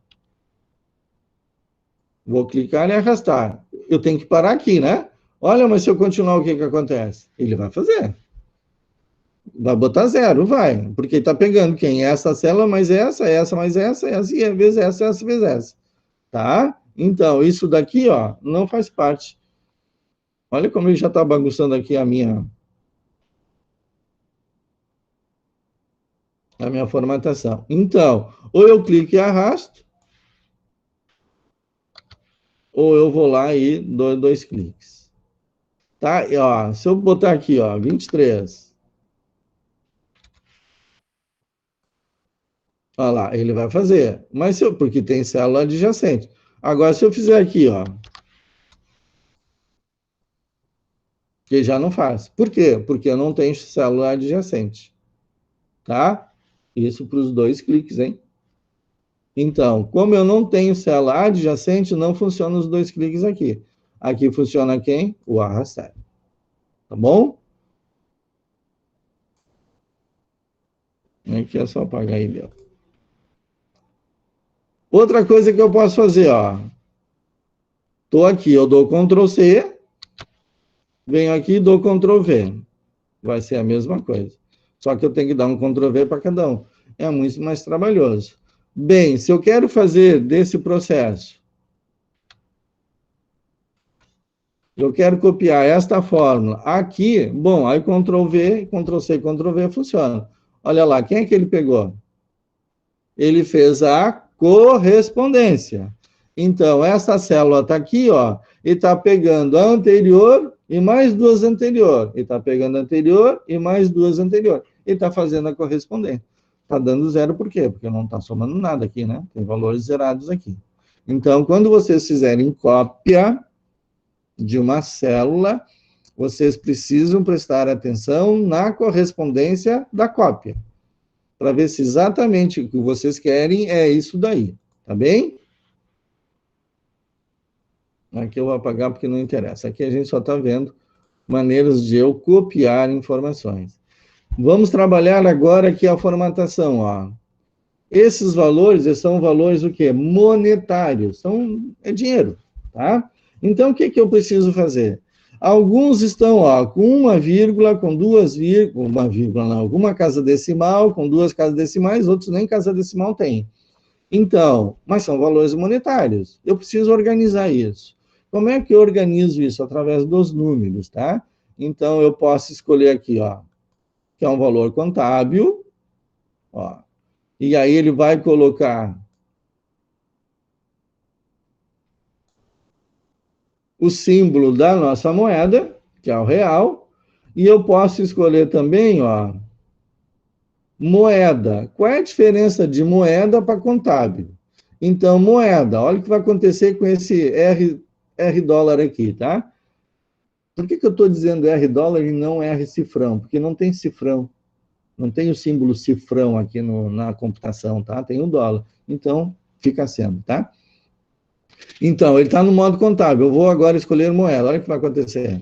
Vou clicar e arrastar. Eu tenho que parar aqui, né? Olha, mas se eu continuar, o que que acontece? Ele vai fazer. Vai botar 0, vai. Porque está pegando quem? Essa célula mais essa mais essa, e vezes essa vezes essa. Tá? Então, isso daqui, ó, não faz parte. Olha como ele já está bagunçando aqui a minha formatação. Então, ou eu clico e arrasto, ou eu vou lá e dou 2 cliques. Tá? E, ó, se eu botar aqui, ó, 23. Olha lá, ele vai fazer. Mas se eu, porque tem célula adjacente. Agora, se eu fizer aqui, ó, que já não faz. Por quê? Porque eu não tenho célula adjacente. Tá? Isso para os 2 cliques, hein? Então, como eu não tenho célula adjacente, não funciona os 2 cliques aqui. Aqui funciona quem? O arrastar. Tá bom? Aqui é só apagar aí, deu. Outra coisa que eu posso fazer, ó. Tô aqui, eu dou Ctrl C, venho aqui e dou Ctrl V. Vai ser a mesma coisa. Só que eu tenho que dar um Ctrl V para cada um. É muito mais trabalhoso. Bem, se eu quero fazer desse processo, eu quero copiar esta fórmula aqui, bom, aí Ctrl V, Ctrl C, Ctrl V funciona. Olha lá, quem é que ele pegou? Ele fez a correspondência. Então, essa célula está aqui, ó, e está pegando a anterior e mais 2 anterior. E está pegando a anterior e mais 2 anterior. E está fazendo a correspondência. Está dando 0 por quê? Porque não está somando nada aqui, né? Tem valores zerados aqui. Então, quando vocês fizerem cópia de uma célula, vocês precisam prestar atenção na correspondência da cópia, para ver se exatamente o que vocês querem é isso daí, tá bem? Aqui eu vou apagar porque não interessa. Aqui a gente só está vendo maneiras de eu copiar informações. Vamos trabalhar agora aqui a formatação, ó. Esses valores são valores o quê? Monetários, é dinheiro, tá? Então, o que que eu preciso fazer? Alguns estão, ó, com uma vírgula, com 2 vírgulas, uma vírgula não, alguma casa decimal, com 2 casas decimais, outros nem casa decimal tem. Então, mas são valores monetários. Eu preciso organizar isso. Como é que eu organizo isso? Através dos números, tá? Então, eu posso escolher aqui, ó, que é um valor contábil, ó, e aí ele vai colocar o símbolo da nossa moeda, que é o real, e eu posso escolher também, ó, moeda. Qual é a diferença de moeda para contábil? Então, moeda, olha o que vai acontecer com esse R dólar aqui, tá? Por que eu estou dizendo R dólar e não R cifrão? Porque não tem cifrão. Não tem o símbolo cifrão aqui na computação, tá? Tem um dólar. Então, fica sendo, tá? Então, ele está no modo contábil. Eu vou agora escolher moeda. Olha o que vai acontecer.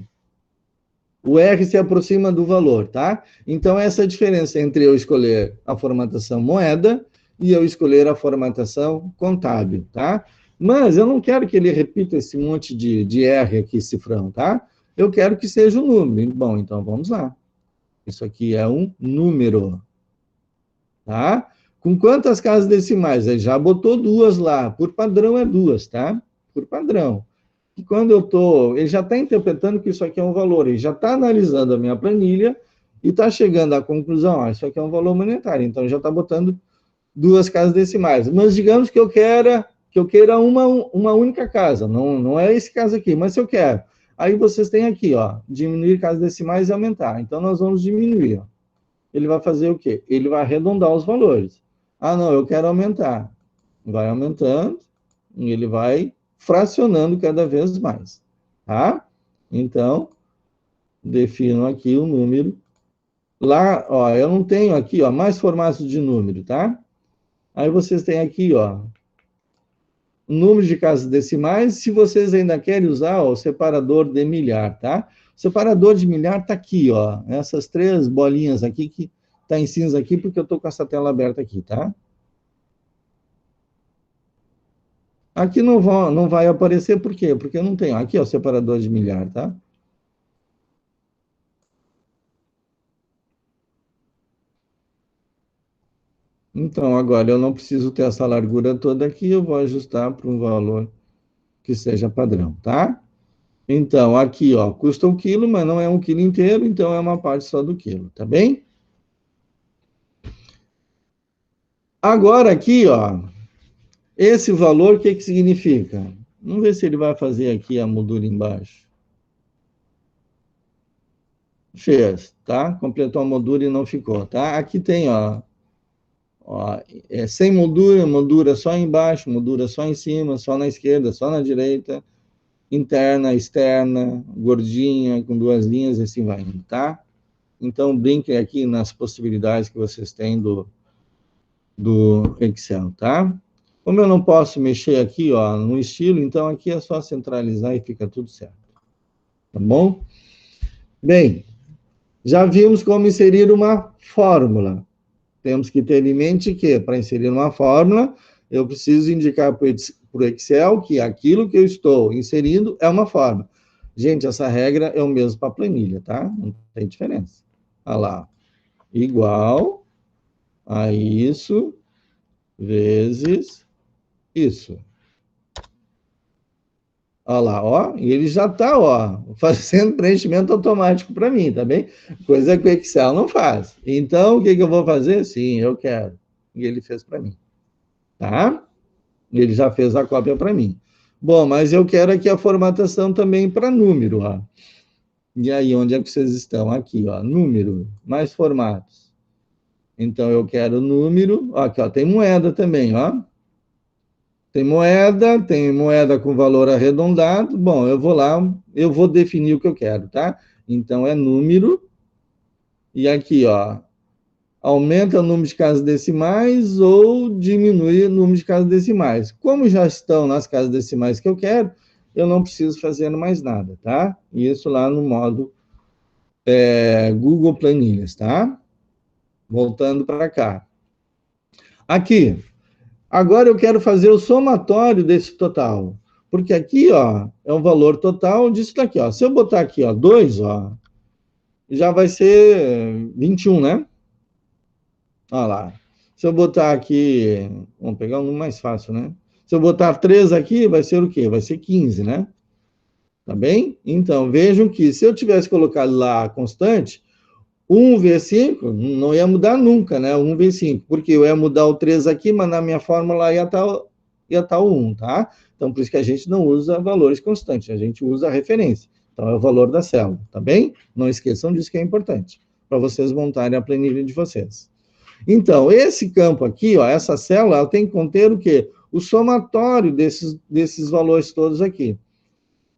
O R se aproxima do valor, tá? Então, essa é a diferença entre eu escolher a formatação moeda e eu escolher a formatação contábil, tá? Mas eu não quero que ele repita esse monte de R aqui, cifrão, tá? Eu quero que seja um número. Bom, então vamos lá. Isso aqui é um número, tá? Com quantas casas decimais? Ele já botou 2 lá. Por padrão é 2, tá? Por padrão. E quando eu estou... Ele já está interpretando que isso aqui é um valor. Ele já está analisando a minha planilha e está chegando à conclusão, ó, isso aqui é um valor monetário. Então, já está botando 2 casas decimais. Mas digamos que eu queira uma única casa. Não é esse caso aqui, mas se eu quero. Aí vocês têm aqui, ó, diminuir casas decimais e aumentar. Então, nós vamos diminuir, ó. Ele vai fazer o quê? Ele vai arredondar os valores. Ah, não, eu quero aumentar. Vai aumentando e ele vai fracionando cada vez mais, tá? Então, defino aqui o número. Lá, ó, eu não tenho aqui, ó, mais formatos de número, tá? Aí vocês têm aqui, ó, número de casas decimais, se vocês ainda querem usar ó, o separador de milhar, tá? O separador de milhar está aqui, ó, essas 3 bolinhas aqui, que está em cinza aqui, porque eu estou com essa tela aberta aqui, tá? Aqui não vai aparecer, por quê? Porque eu não tenho. Aqui é o separador de milhar, tá? Então, agora eu não preciso ter essa largura toda aqui, eu vou ajustar para um valor que seja padrão, tá? Então, aqui, ó, custa 1 quilo, mas não é 1 quilo inteiro, então é uma parte só do quilo, tá bem? Agora aqui, ó, esse valor, o que que significa? Vamos ver se ele vai fazer aqui a moldura embaixo. Fez, tá? Completou a moldura e não ficou, tá? Aqui tem, ó, sem moldura, moldura só embaixo, moldura só em cima, só na esquerda, só na direita, interna, externa, gordinha, com 2 linhas, e assim vai indo, tá? Então, brinquem aqui nas possibilidades que vocês têm do Excel, tá? Como eu não posso mexer aqui, ó, no estilo, então aqui é só centralizar e fica tudo certo. Tá bom? Bem, já vimos como inserir uma fórmula. Temos que ter em mente que, para inserir uma fórmula, eu preciso indicar para o Excel que aquilo que eu estou inserindo é uma fórmula. Gente, essa regra é o mesmo para a planilha, tá? Não tem diferença. Olha lá. Igual a isso vezes isso. Olha lá, ó, e ele já está, ó, fazendo preenchimento automático para mim, tá bem? Coisa que o Excel não faz. Então, o que eu vou fazer? Sim, eu quero. E ele fez para mim, tá? Ele já fez a cópia para mim. Bom, mas eu quero aqui a formatação também para número, ó. E aí, onde é que vocês estão? Aqui, ó, número, mais formatos. Então, eu quero número, ó, aqui, ó, tem moeda também, ó. Tem moeda com valor arredondado. Bom, eu vou lá, eu vou definir o que eu quero, tá? Então, é número. E aqui, ó, aumenta o número de casas decimais ou diminui o número de casas decimais. Como já estão nas casas decimais que eu quero, eu não preciso fazer mais nada, tá? Isso lá no modo Google Planilhas, tá? Voltando para cá. Aqui. Agora eu quero fazer o somatório desse total. Porque aqui, ó, é o valor total disso daqui, ó. Se eu botar aqui, ó, 2, ó, já vai ser 21, né? Olha lá. Se eu botar aqui, vamos pegar um número mais fácil, né? Se eu botar 3 aqui, vai ser o quê? Vai ser 15, né? Tá bem? Então, vejam que se eu tivesse colocado lá a constante, 1 vezes 5 não ia mudar nunca, né? 1 vezes 5, porque eu ia mudar o 3 aqui, mas na minha fórmula ia estar o 1, tá? Então, por isso que a gente não usa valores constantes, a gente usa a referência. Então, é o valor da célula, tá bem? Não esqueçam disso que é importante, para vocês montarem a planilha de vocês. Então, esse campo aqui, ó, essa célula, ela tem que conter o quê? O somatório desses valores todos aqui.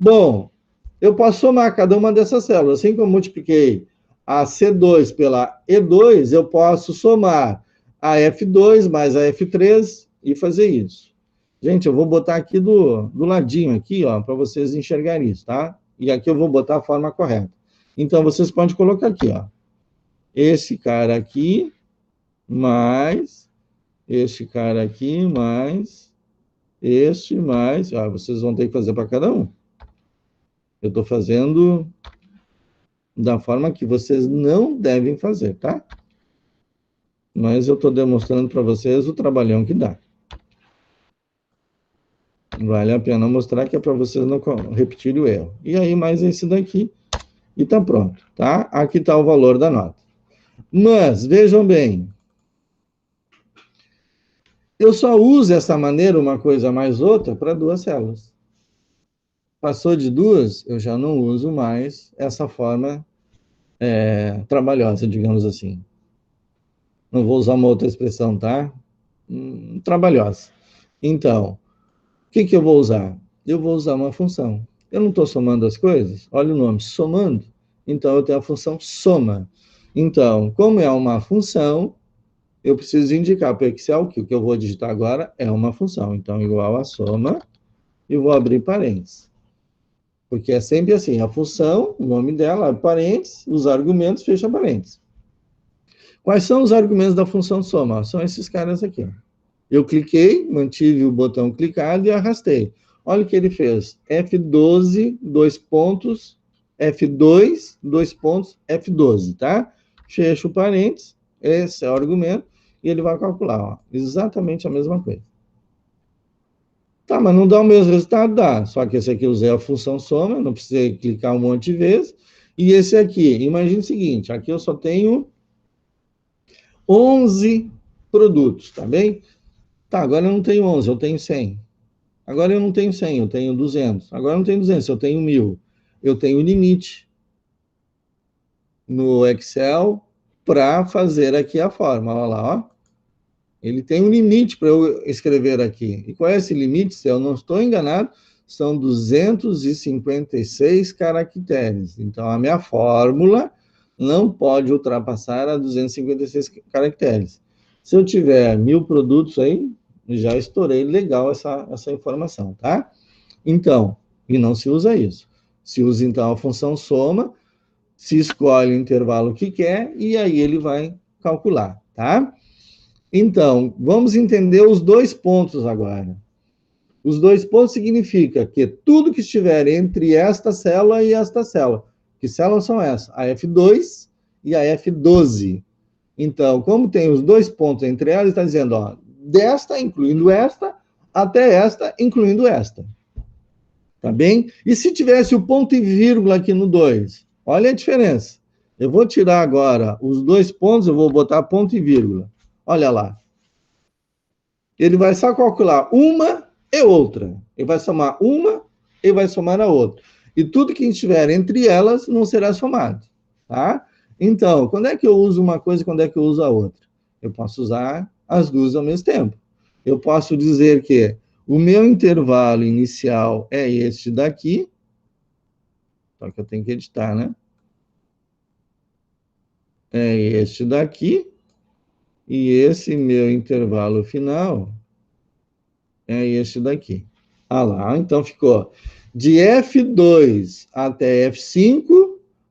Bom, eu posso somar cada uma dessas células, assim como eu multipliquei a C2 pela E2, eu posso somar a F2 mais a F3 e fazer isso. Gente, eu vou botar aqui do ladinho, aqui, ó, para vocês enxergarem isso, tá? E aqui eu vou botar a forma correta. Então, vocês podem colocar aqui, ó. Esse cara aqui, mais este cara aqui, mais este, mais... Ah, vocês vão ter que fazer para cada um. Eu estou fazendo da forma que vocês não devem fazer, tá? Mas eu estou demonstrando para vocês o trabalhão que dá. Vale a pena mostrar que é para vocês não repetirem o erro. E aí, mais esse daqui, e tá pronto, tá? Aqui está o valor da nota. Mas, vejam bem, eu só uso essa maneira, uma coisa mais outra, para 2 células. Passou de 2, eu já não uso mais essa forma trabalhosa, digamos assim. Não vou usar uma outra expressão, tá? Trabalhosa. Então, o que eu vou usar? Eu vou usar uma função. Eu não estou somando as coisas? Olha o nome, somando. Então, eu tenho a função soma. Então, como é uma função, eu preciso indicar para o Excel que o que eu vou digitar agora é uma função. Então, igual a soma, e vou abrir parênteses. Porque é sempre assim, a função, o nome dela, abre parênteses, os argumentos, fecha parênteses. Quais são os argumentos da função soma? São esses caras aqui. Eu cliquei, mantive o botão clicado e arrastei. Olha o que ele fez. F12, 2 pontos, F2, 2 pontos, F12, tá? Fecha o parênteses, esse é o argumento, e ele vai calcular, ó, exatamente a mesma coisa. Tá, mas não dá o mesmo resultado? Dá. Só que esse aqui eu usei a função soma, não precisei clicar um monte de vezes. E esse aqui, imagine o seguinte, aqui eu só tenho 11 produtos, tá bem? Tá, agora eu não tenho 11, eu tenho 100. Agora eu não tenho 100, eu tenho 200. Agora eu não tenho 200, eu tenho 1000. Eu tenho limite no Excel para fazer aqui a forma. Olha lá, ó. Ele tem um limite para eu escrever aqui. E qual é esse limite? Se eu não estou enganado, são 256 caracteres. Então, a minha fórmula não pode ultrapassar a 256 caracteres. Se eu tiver 1000 produtos aí, já estourei legal essa informação, tá? Então, e não se usa isso. Se usa, então, a função soma, se escolhe o intervalo que quer, e aí ele vai calcular, tá? Então, vamos entender os 2 pontos agora. Os 2 pontos significa que tudo que estiver entre esta célula e esta célula, que células são essas? A F2 e a F12. Então, como tem os 2 pontos entre elas, está dizendo, ó, desta, incluindo esta, até esta, incluindo esta. Tá bem? E se tivesse o ponto e vírgula aqui no 2? Olha a diferença. Eu vou tirar agora os 2 pontos, eu vou botar ponto e vírgula. Olha lá. Ele vai só calcular uma e outra. Ele vai somar uma e vai somar a outra. E tudo que estiver entre elas não será somado. Tá? Então, quando é que eu uso uma coisa e quando é que eu uso a outra? Eu posso usar as duas ao mesmo tempo. Eu posso dizer que o meu intervalo inicial é este daqui. Só que eu tenho que editar, né? É este daqui. E esse meu intervalo final é este daqui. Ah lá, então ficou de F2 até F5,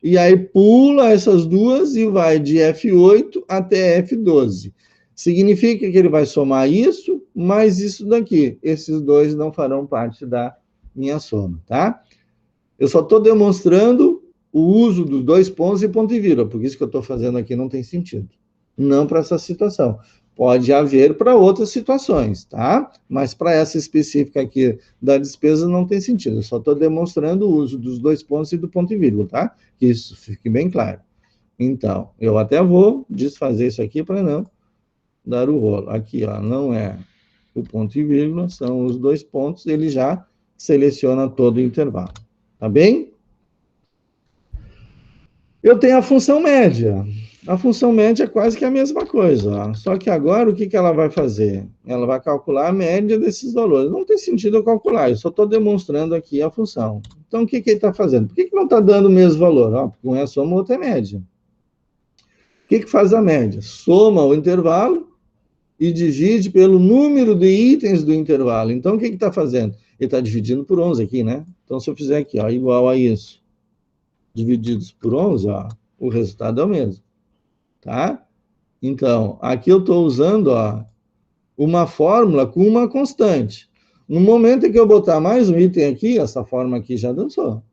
e aí pula essas duas e vai de F8 até F12. Significa que ele vai somar isso, mais isso daqui. Esses dois não farão parte da minha soma, tá? Eu só estou demonstrando o uso dos 2 pontos e ponto e vírgula, porque isso que eu estou fazendo aqui não tem sentido. Não para essa situação. Pode haver para outras situações, tá? Mas para essa específica aqui da despesa não tem sentido. Eu só estou demonstrando o uso dos 2 pontos e do ponto e vírgula, tá? Que isso fique bem claro. Então, eu até vou desfazer isso aqui para não dar o rolo. Aqui, ó, não é o ponto e vírgula, são os 2 pontos, ele já seleciona todo o intervalo. Tá bem? Eu tenho a função média. A função média é quase que a mesma coisa, ó. Só que agora o que ela vai fazer? Ela vai calcular a média desses valores. Não tem sentido eu calcular, eu só estou demonstrando aqui a função. Então, o que ele está fazendo? Por que não está dando o mesmo valor? Ó, porque um é a soma, o outro é média. O que faz a média? Soma o intervalo e divide pelo número de itens do intervalo. Então, o que está fazendo? Ele está dividindo por 11 aqui, né? Então, se eu fizer aqui, ó, igual a isso, divididos por 11, ó, o resultado é o mesmo. Tá? Então, aqui eu estou usando, ó, uma fórmula com uma constante. No momento em que eu botar mais um item aqui, essa fórmula aqui já dançou.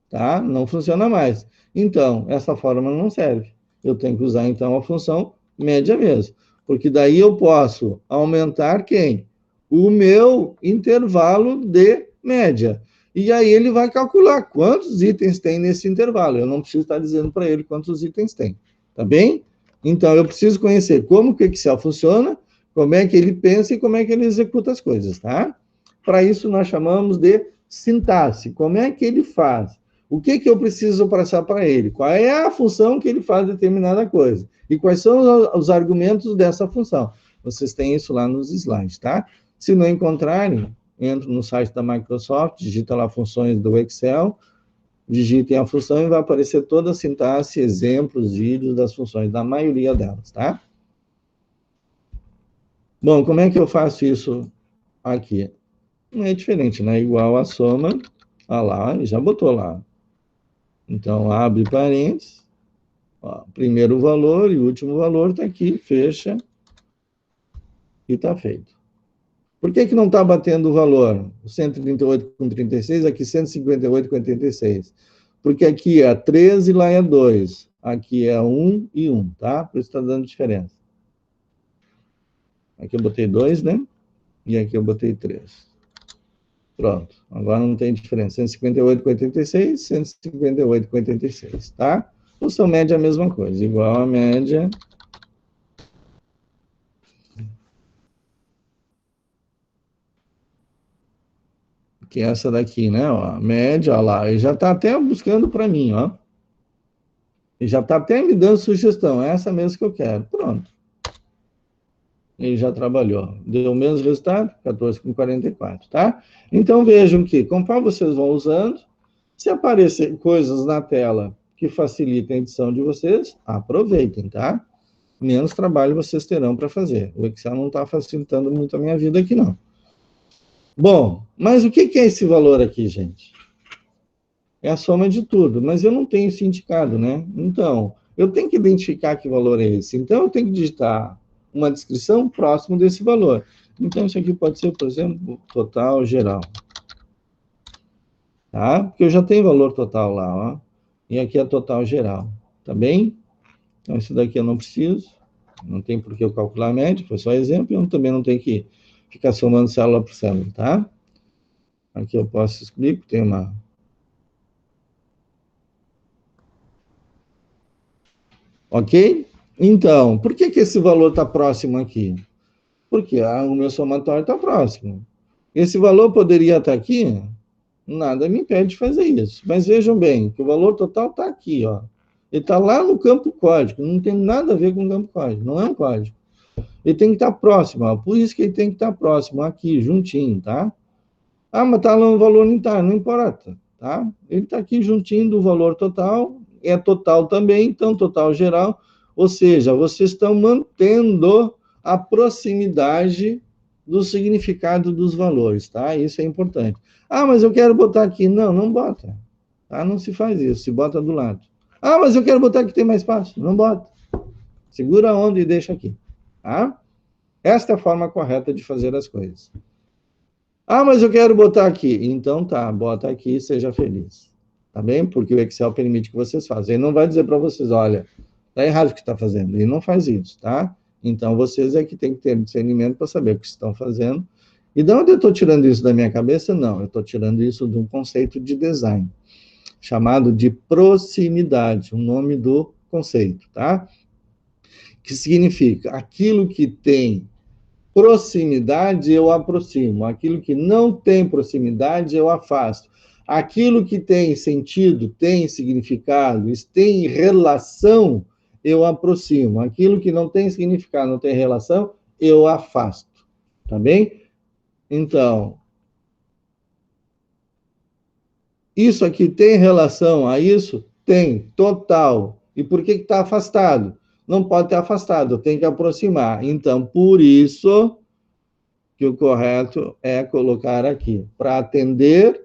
Tá? Não funciona mais. Então, essa fórmula não serve. Eu tenho que usar, então, a função média mesmo. Porque daí eu posso aumentar quem? O meu intervalo de média. E aí ele vai calcular quantos itens tem nesse intervalo. Eu não preciso estar dizendo para ele quantos itens tem. Tá bem? Então, eu preciso conhecer como que o Excel funciona, como é que ele pensa e como é que ele executa as coisas, tá? Para isso, nós chamamos de sintaxe. Como é que ele faz? O que eu preciso passar para ele? Qual é a função que ele faz determinada coisa? E quais são os argumentos dessa função? Vocês têm isso lá nos slides, tá? Se não encontrarem, entra no site da Microsoft, digita lá funções do Excel, digitem a função e vai aparecer toda a sintaxe, exemplos, vídeos das funções, da maioria delas, tá? Bom, como é que eu faço isso aqui? Não é diferente, né? Igual a soma, lá, já botou lá. Então, abre parênteses, ó, primeiro valor e último valor está aqui, fecha, e está feito. Por que não está batendo o valor? 138 com 36, aqui 158 com 86. Porque aqui é 13 e lá é 2. Aqui é 1 e 1, tá? Por isso está dando diferença. Aqui eu botei 2, né? E aqui eu botei 3. Pronto. Agora não tem diferença. 158 com 86, 158 com 86, tá? Função média é a mesma coisa. Igual a média... que é essa daqui, né? Ó, a média, ó lá, ele já está até buscando para mim, ó. Ele já está até me dando sugestão, é essa mesmo que eu quero. Pronto. Ele já trabalhou. Deu o mesmo resultado, 14 com 44, tá? Então, vejam que, conforme vocês vão usando, se aparecer coisas na tela que facilitem a edição de vocês, aproveitem, tá? Menos trabalho vocês terão para fazer. O Excel não está facilitando muito a minha vida aqui, não. Bom, mas o que é esse valor aqui, gente? É a soma de tudo, mas eu não tenho esse indicado, né? Então, eu tenho que identificar que valor é esse. Então, eu tenho que digitar uma descrição próximo desse valor. Então, isso aqui pode ser, por exemplo, total geral. Tá? Porque eu já tenho valor total lá, ó. E aqui é total geral, tá bem? Então, isso daqui eu não preciso. Não tem por que eu calcular a média, foi só exemplo. Eu também não tenho que ficar somando célula por célula, tá? Aqui eu posso explicar, tem uma... Ok? Então, por que esse valor está próximo aqui? Porque o meu somatório está próximo. Esse valor poderia estar aqui? Nada me impede de fazer isso. Mas vejam bem, que o valor total está aqui, ó. Ele está lá no campo código, não tem nada a ver com o campo código, não é um código. Ele tem que estar próximo, ó. Por isso que ele tem que estar próximo, aqui, juntinho, tá? Ah, mas está lá no valor unitário, não importa, tá? Ele está aqui juntinho do valor total, é total também, então total geral, ou seja, vocês estão mantendo a proximidade do significado dos valores, tá? Isso é importante. Ah, mas eu quero botar aqui. Não, não bota, tá? Não se faz isso, se bota do lado. Ah, mas eu quero botar aqui que tem mais espaço. Não bota. Segura a onda e deixa aqui, tá? Esta é a forma correta de fazer as coisas. Ah, mas eu quero botar aqui. Então tá, bota aqui e seja feliz. Tá bem? Porque o Excel permite que vocês façam. Ele não vai dizer para vocês, olha, tá errado o que está fazendo. Ele não faz isso, tá? Então vocês é que tem que ter discernimento para saber o que estão fazendo. E de onde eu estou tirando isso da minha cabeça? Não, eu estou tirando isso de um conceito de design, chamado de proximidade, o nome do conceito, tá? Que significa aquilo que tem proximidade, eu aproximo. Aquilo que não tem proximidade, eu afasto. Aquilo que tem sentido, tem significado, tem relação, eu aproximo. Aquilo que não tem significado, não tem relação, eu afasto. Tá bem? Então, isso aqui tem relação a isso? Tem, total. E por que está afastado? Não pode ter afastado, tem que aproximar. Então, por isso que o correto é colocar aqui, para atender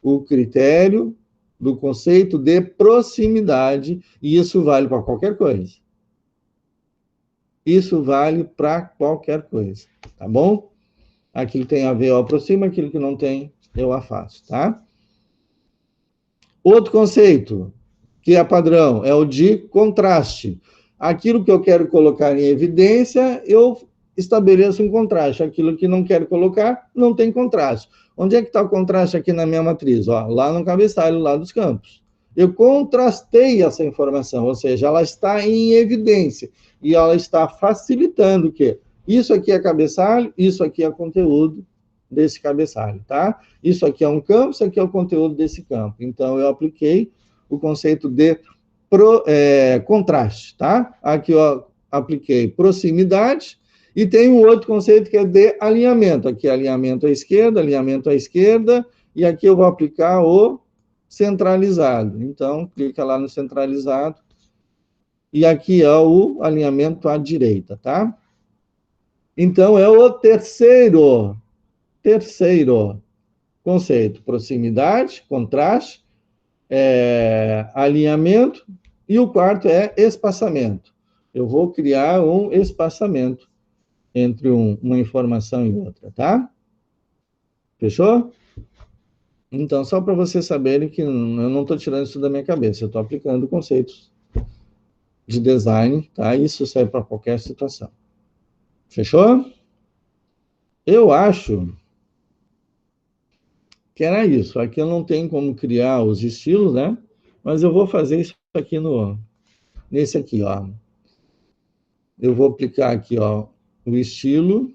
o critério do conceito de proximidade, e isso vale para qualquer coisa. Isso vale para qualquer coisa, tá bom? Aquilo que tem a ver, eu aproximo, aquilo que não tem, eu afasto, tá? Outro conceito, que é padrão, é o de contraste. Aquilo que eu quero colocar em evidência, eu estabeleço um contraste. Aquilo que não quero colocar, não tem contraste. Onde é que está o contraste aqui na minha matriz? Ó, lá no cabeçalho, lá dos campos. Eu contrastei essa informação, ou seja, ela está em evidência. E ela está facilitando o quê? Isso aqui é cabeçalho, isso aqui é conteúdo desse cabeçalho, tá? Isso aqui é um campo, isso aqui é o conteúdo desse campo. Então, eu apliquei o conceito de contraste, tá? Aqui eu apliquei proximidade e tem um outro conceito que é de alinhamento. Aqui alinhamento à esquerda, e aqui eu vou aplicar o centralizado. Então, clica lá no centralizado. E aqui é o alinhamento à direita, tá? Então, é o terceiro conceito. Proximidade, contraste, alinhamento. E o quarto é espaçamento. Eu vou criar um espaçamento entre uma informação e outra, tá? Fechou? Então, só para vocês saberem que eu não estou tirando isso da minha cabeça, eu estou aplicando conceitos de design, tá? Isso serve para qualquer situação. Fechou? Eu acho que era isso. Aqui eu não tenho como criar os estilos, né? Mas eu vou fazer isso aqui nesse aqui, ó. Eu vou aplicar aqui, ó, o estilo,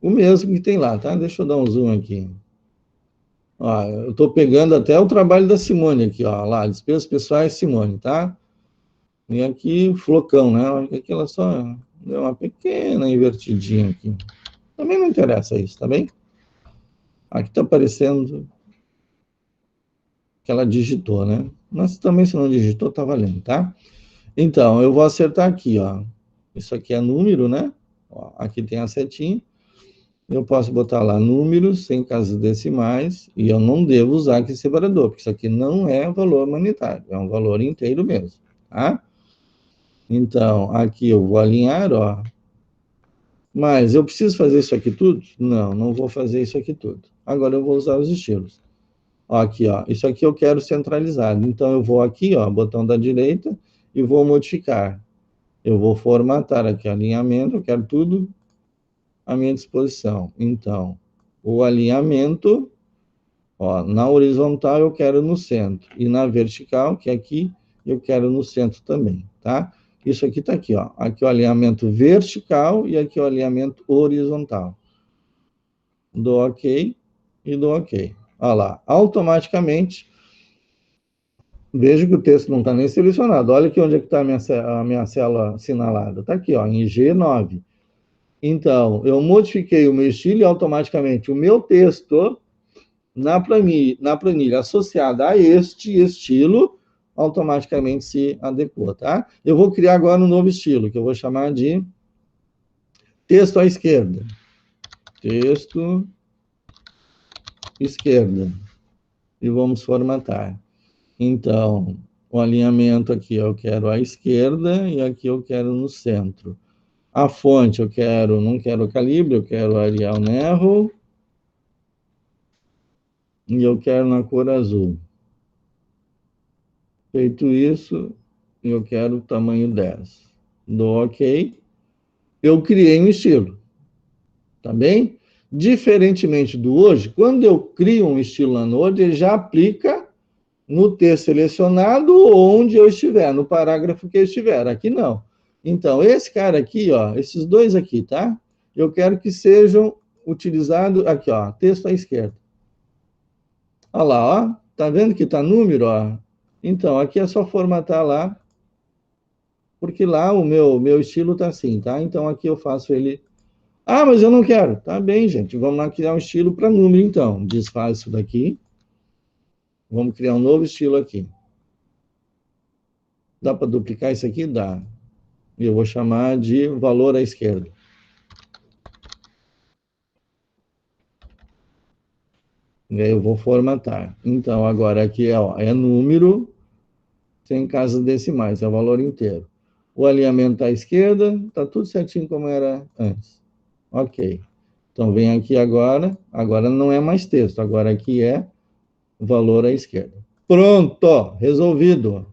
o mesmo que tem lá, tá? Deixa eu dar um zoom aqui. Ó, eu estou pegando até o trabalho da Simone aqui, ó, lá, despesas pessoais Simone, tá? E aqui, flocão, né? Aqui ela só deu uma pequena invertidinha aqui. Também não interessa isso, tá bem? Aqui está aparecendo que ela digitou, né? Mas também se não digitou, tá valendo, tá? Então, eu vou acertar aqui, ó. Isso aqui é número, né? Ó, aqui tem a setinha. Eu posso botar lá números sem casas decimais, e eu não devo usar aqui separador, porque isso aqui não é valor monetário, é um valor inteiro mesmo, tá? Então, aqui eu vou alinhar, ó. Mas eu preciso fazer isso aqui tudo? Não, não vou fazer isso aqui tudo. Agora eu vou usar os estilos. Ó, aqui, ó. Isso aqui eu quero centralizado. Então, eu vou aqui, ó, botão da direita, e vou modificar. Eu vou formatar aqui o alinhamento, eu quero tudo à minha disposição. Então, o alinhamento, ó, na horizontal eu quero no centro. E na vertical, que é aqui, eu quero no centro também, tá? Isso aqui está aqui, ó. Aqui o alinhamento vertical e aqui o alinhamento horizontal. Dou OK e dou OK. Olha lá, automaticamente, vejo que o texto não está nem selecionado. Olha aqui onde é que está a minha célula assinalada. Está aqui, ó, em G9. Então, eu modifiquei o meu estilo e automaticamente o meu texto na planilha associada a este estilo automaticamente se adequou, tá? Eu vou criar agora um novo estilo, que eu vou chamar de texto à esquerda. Texto esquerda. E vamos formatar. Então, o alinhamento aqui eu quero à esquerda e aqui eu quero no centro. A fonte eu quero, não quero calibre, eu quero Arial Narrow. E eu quero na cor azul. Feito isso, eu quero tamanho 10. Dou OK. Eu criei um estilo. Tá bem? Diferentemente do hoje, quando eu crio um estilo lá no Word, ele já aplica no texto selecionado onde eu estiver, no parágrafo que eu estiver. Aqui não. Então, esse cara aqui, ó, esses dois aqui, tá? Eu quero que sejam utilizados aqui, ó, texto à esquerda. Olha lá, ó. Tá vendo que tá número, ó? Então, aqui é só formatar lá, porque lá o meu estilo tá assim, tá? Então, aqui eu faço ele... Ah, mas eu não quero. Tá bem, gente. Vamos lá criar um estilo para número, então. Desfaz isso daqui. Vamos criar um novo estilo aqui. Dá para duplicar isso aqui? Dá. Eu vou chamar de valor à esquerda. E aí eu vou formatar. Então, agora aqui é número sem casas decimais, é o valor inteiro. O alinhamento à esquerda, está tudo certinho como era antes. Ok. Então, vem aqui agora não é mais texto, agora aqui é valor à esquerda. Pronto, resolvido.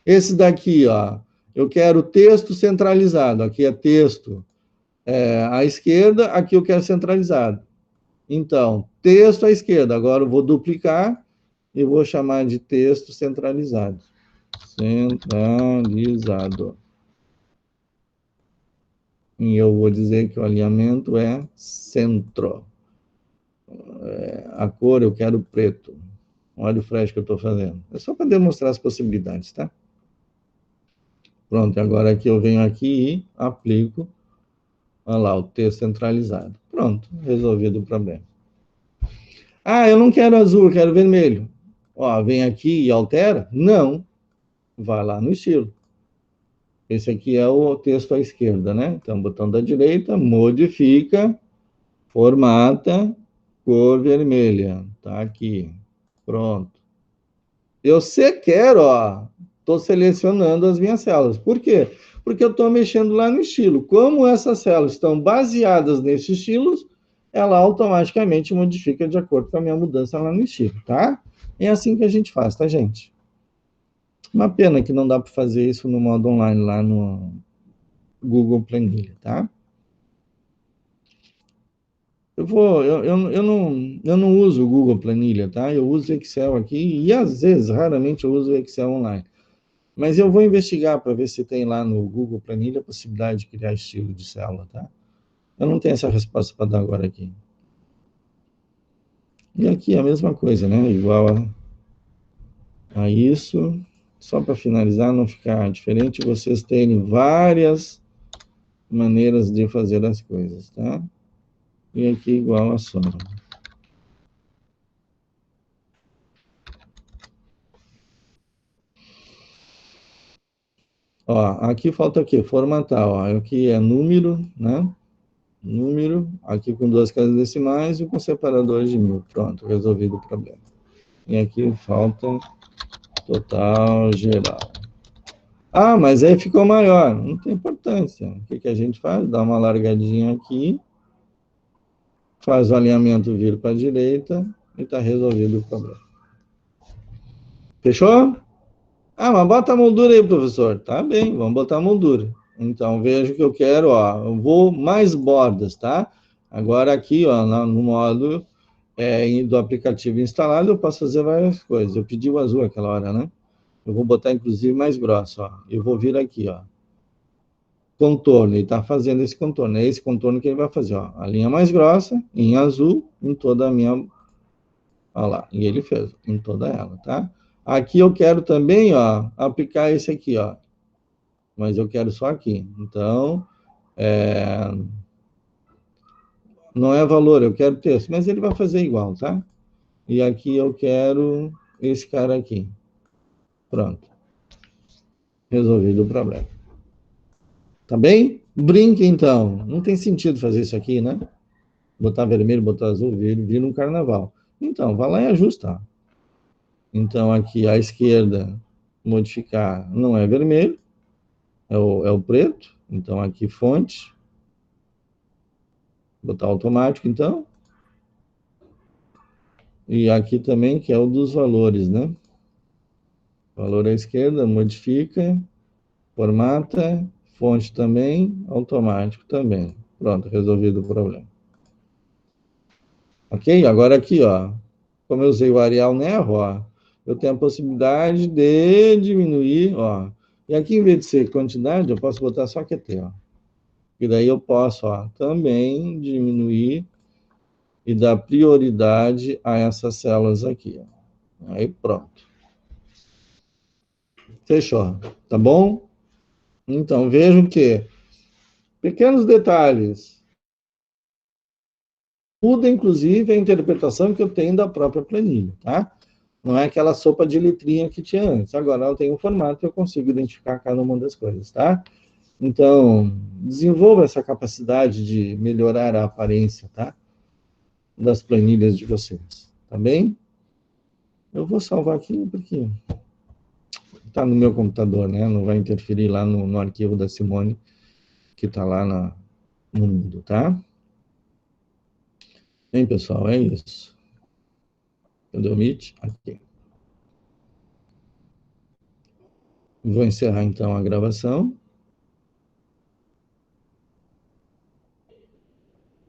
Esse daqui, ó, eu quero texto centralizado, aqui é texto à esquerda, aqui eu quero centralizado. Então, texto à esquerda, agora eu vou duplicar e vou chamar de texto centralizado. Centralizado. E eu vou dizer que o alinhamento é centro. A cor eu quero preto. Olha o flash que eu estou fazendo. É só para demonstrar as possibilidades, tá? Pronto, agora aqui eu venho aqui e aplico, olha lá, o texto centralizado. Pronto, resolvido o problema. Ah, eu não quero azul, eu quero vermelho. Ó, vem aqui e altera? Não. Vai lá no estilo. Esse aqui é o texto à esquerda, né? Então, botão da direita, modifica, formata, cor vermelha. Tá aqui. Pronto. Eu sequer, ó, estou selecionando as minhas células. Por quê? Porque eu estou mexendo lá no estilo. Como essas células estão baseadas nesses estilos, ela automaticamente modifica de acordo com a minha mudança lá no estilo, tá? É assim que a gente faz, tá, gente? Uma pena que não dá para fazer isso no modo online, lá no Google Planilha, tá? Eu não uso o Google Planilha, tá? Eu uso Excel aqui e às vezes, raramente, eu uso o Excel online. Mas eu vou investigar para ver se tem lá no Google Planilha a possibilidade de criar estilo de célula, tá? Eu não tenho essa resposta para dar agora aqui. E aqui é a mesma coisa, né? Igual a isso. Só para finalizar, não ficar diferente, vocês terem várias maneiras de fazer as coisas, tá? E aqui igual a soma. Ó, aqui falta o quê? Formatar, ó. Aqui é número, né? Número, aqui com 2 casas decimais e com separador de 1000. Pronto, resolvido o problema. E aqui falta total geral. Ah, mas aí ficou maior. Não tem importância. O que a gente faz? Dá uma largadinha aqui, faz o alinhamento vir para a direita e está resolvido o problema. Fechou? Ah, mas bota a moldura aí, professor. Tá bem, vamos botar a moldura. Então, veja que eu quero, ó, eu vou mais bordas, tá? Agora aqui, ó, no modo do aplicativo instalado, eu posso fazer várias coisas. Eu pedi o azul aquela hora, né? Eu vou botar, inclusive, mais grosso, ó. Eu vou vir aqui, ó. Contorno, ele está fazendo esse contorno. É esse contorno que ele vai fazer, ó. A linha mais grossa, em azul, em toda a minha... Olha lá, e ele fez, em toda ela, tá? Aqui eu quero também, ó, aplicar esse aqui, ó. Mas eu quero só aqui. Então, não é valor, eu quero texto. Mas ele vai fazer igual, tá? E aqui eu quero esse cara aqui. Pronto. Resolvido o problema. Tá bem? Brinque, então. Não tem sentido fazer isso aqui, né? Botar vermelho, botar azul, vira um carnaval. Então, vai lá e ajusta. Então, aqui à esquerda, modificar, não é vermelho, é o preto. Então, aqui, fonte. Botar automático, então. E aqui também, que é o dos valores, né? Valor à esquerda, modifica, formata, fonte também, automático também. Pronto, resolvido o problema. Ok? Agora aqui, ó. Como eu usei o Arial Nervo, ó, eu tenho a possibilidade de diminuir, ó. E aqui, em vez de ser quantidade, eu posso botar só QT, ó. E daí eu posso, ó, também diminuir e dar prioridade a essas células aqui, ó. Aí, pronto. Fechou, tá bom? Então, vejam que pequenos detalhes muda, inclusive, a interpretação que eu tenho da própria planilha, tá? Não é aquela sopa de letrinha que tinha antes. Agora ela tem um formato e eu consigo identificar cada uma das coisas, tá? Então, desenvolva essa capacidade de melhorar a aparência, tá? Das planilhas de vocês, tá bem? Eu vou salvar aqui porque tá no meu computador, né? Não vai interferir lá no arquivo da Simone, que tá lá no mundo, tá? Bem, pessoal, é isso. Cadê o Meet? Aqui. Vou encerrar, então, a gravação.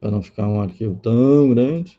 Para não ficar um arquivo tão grande.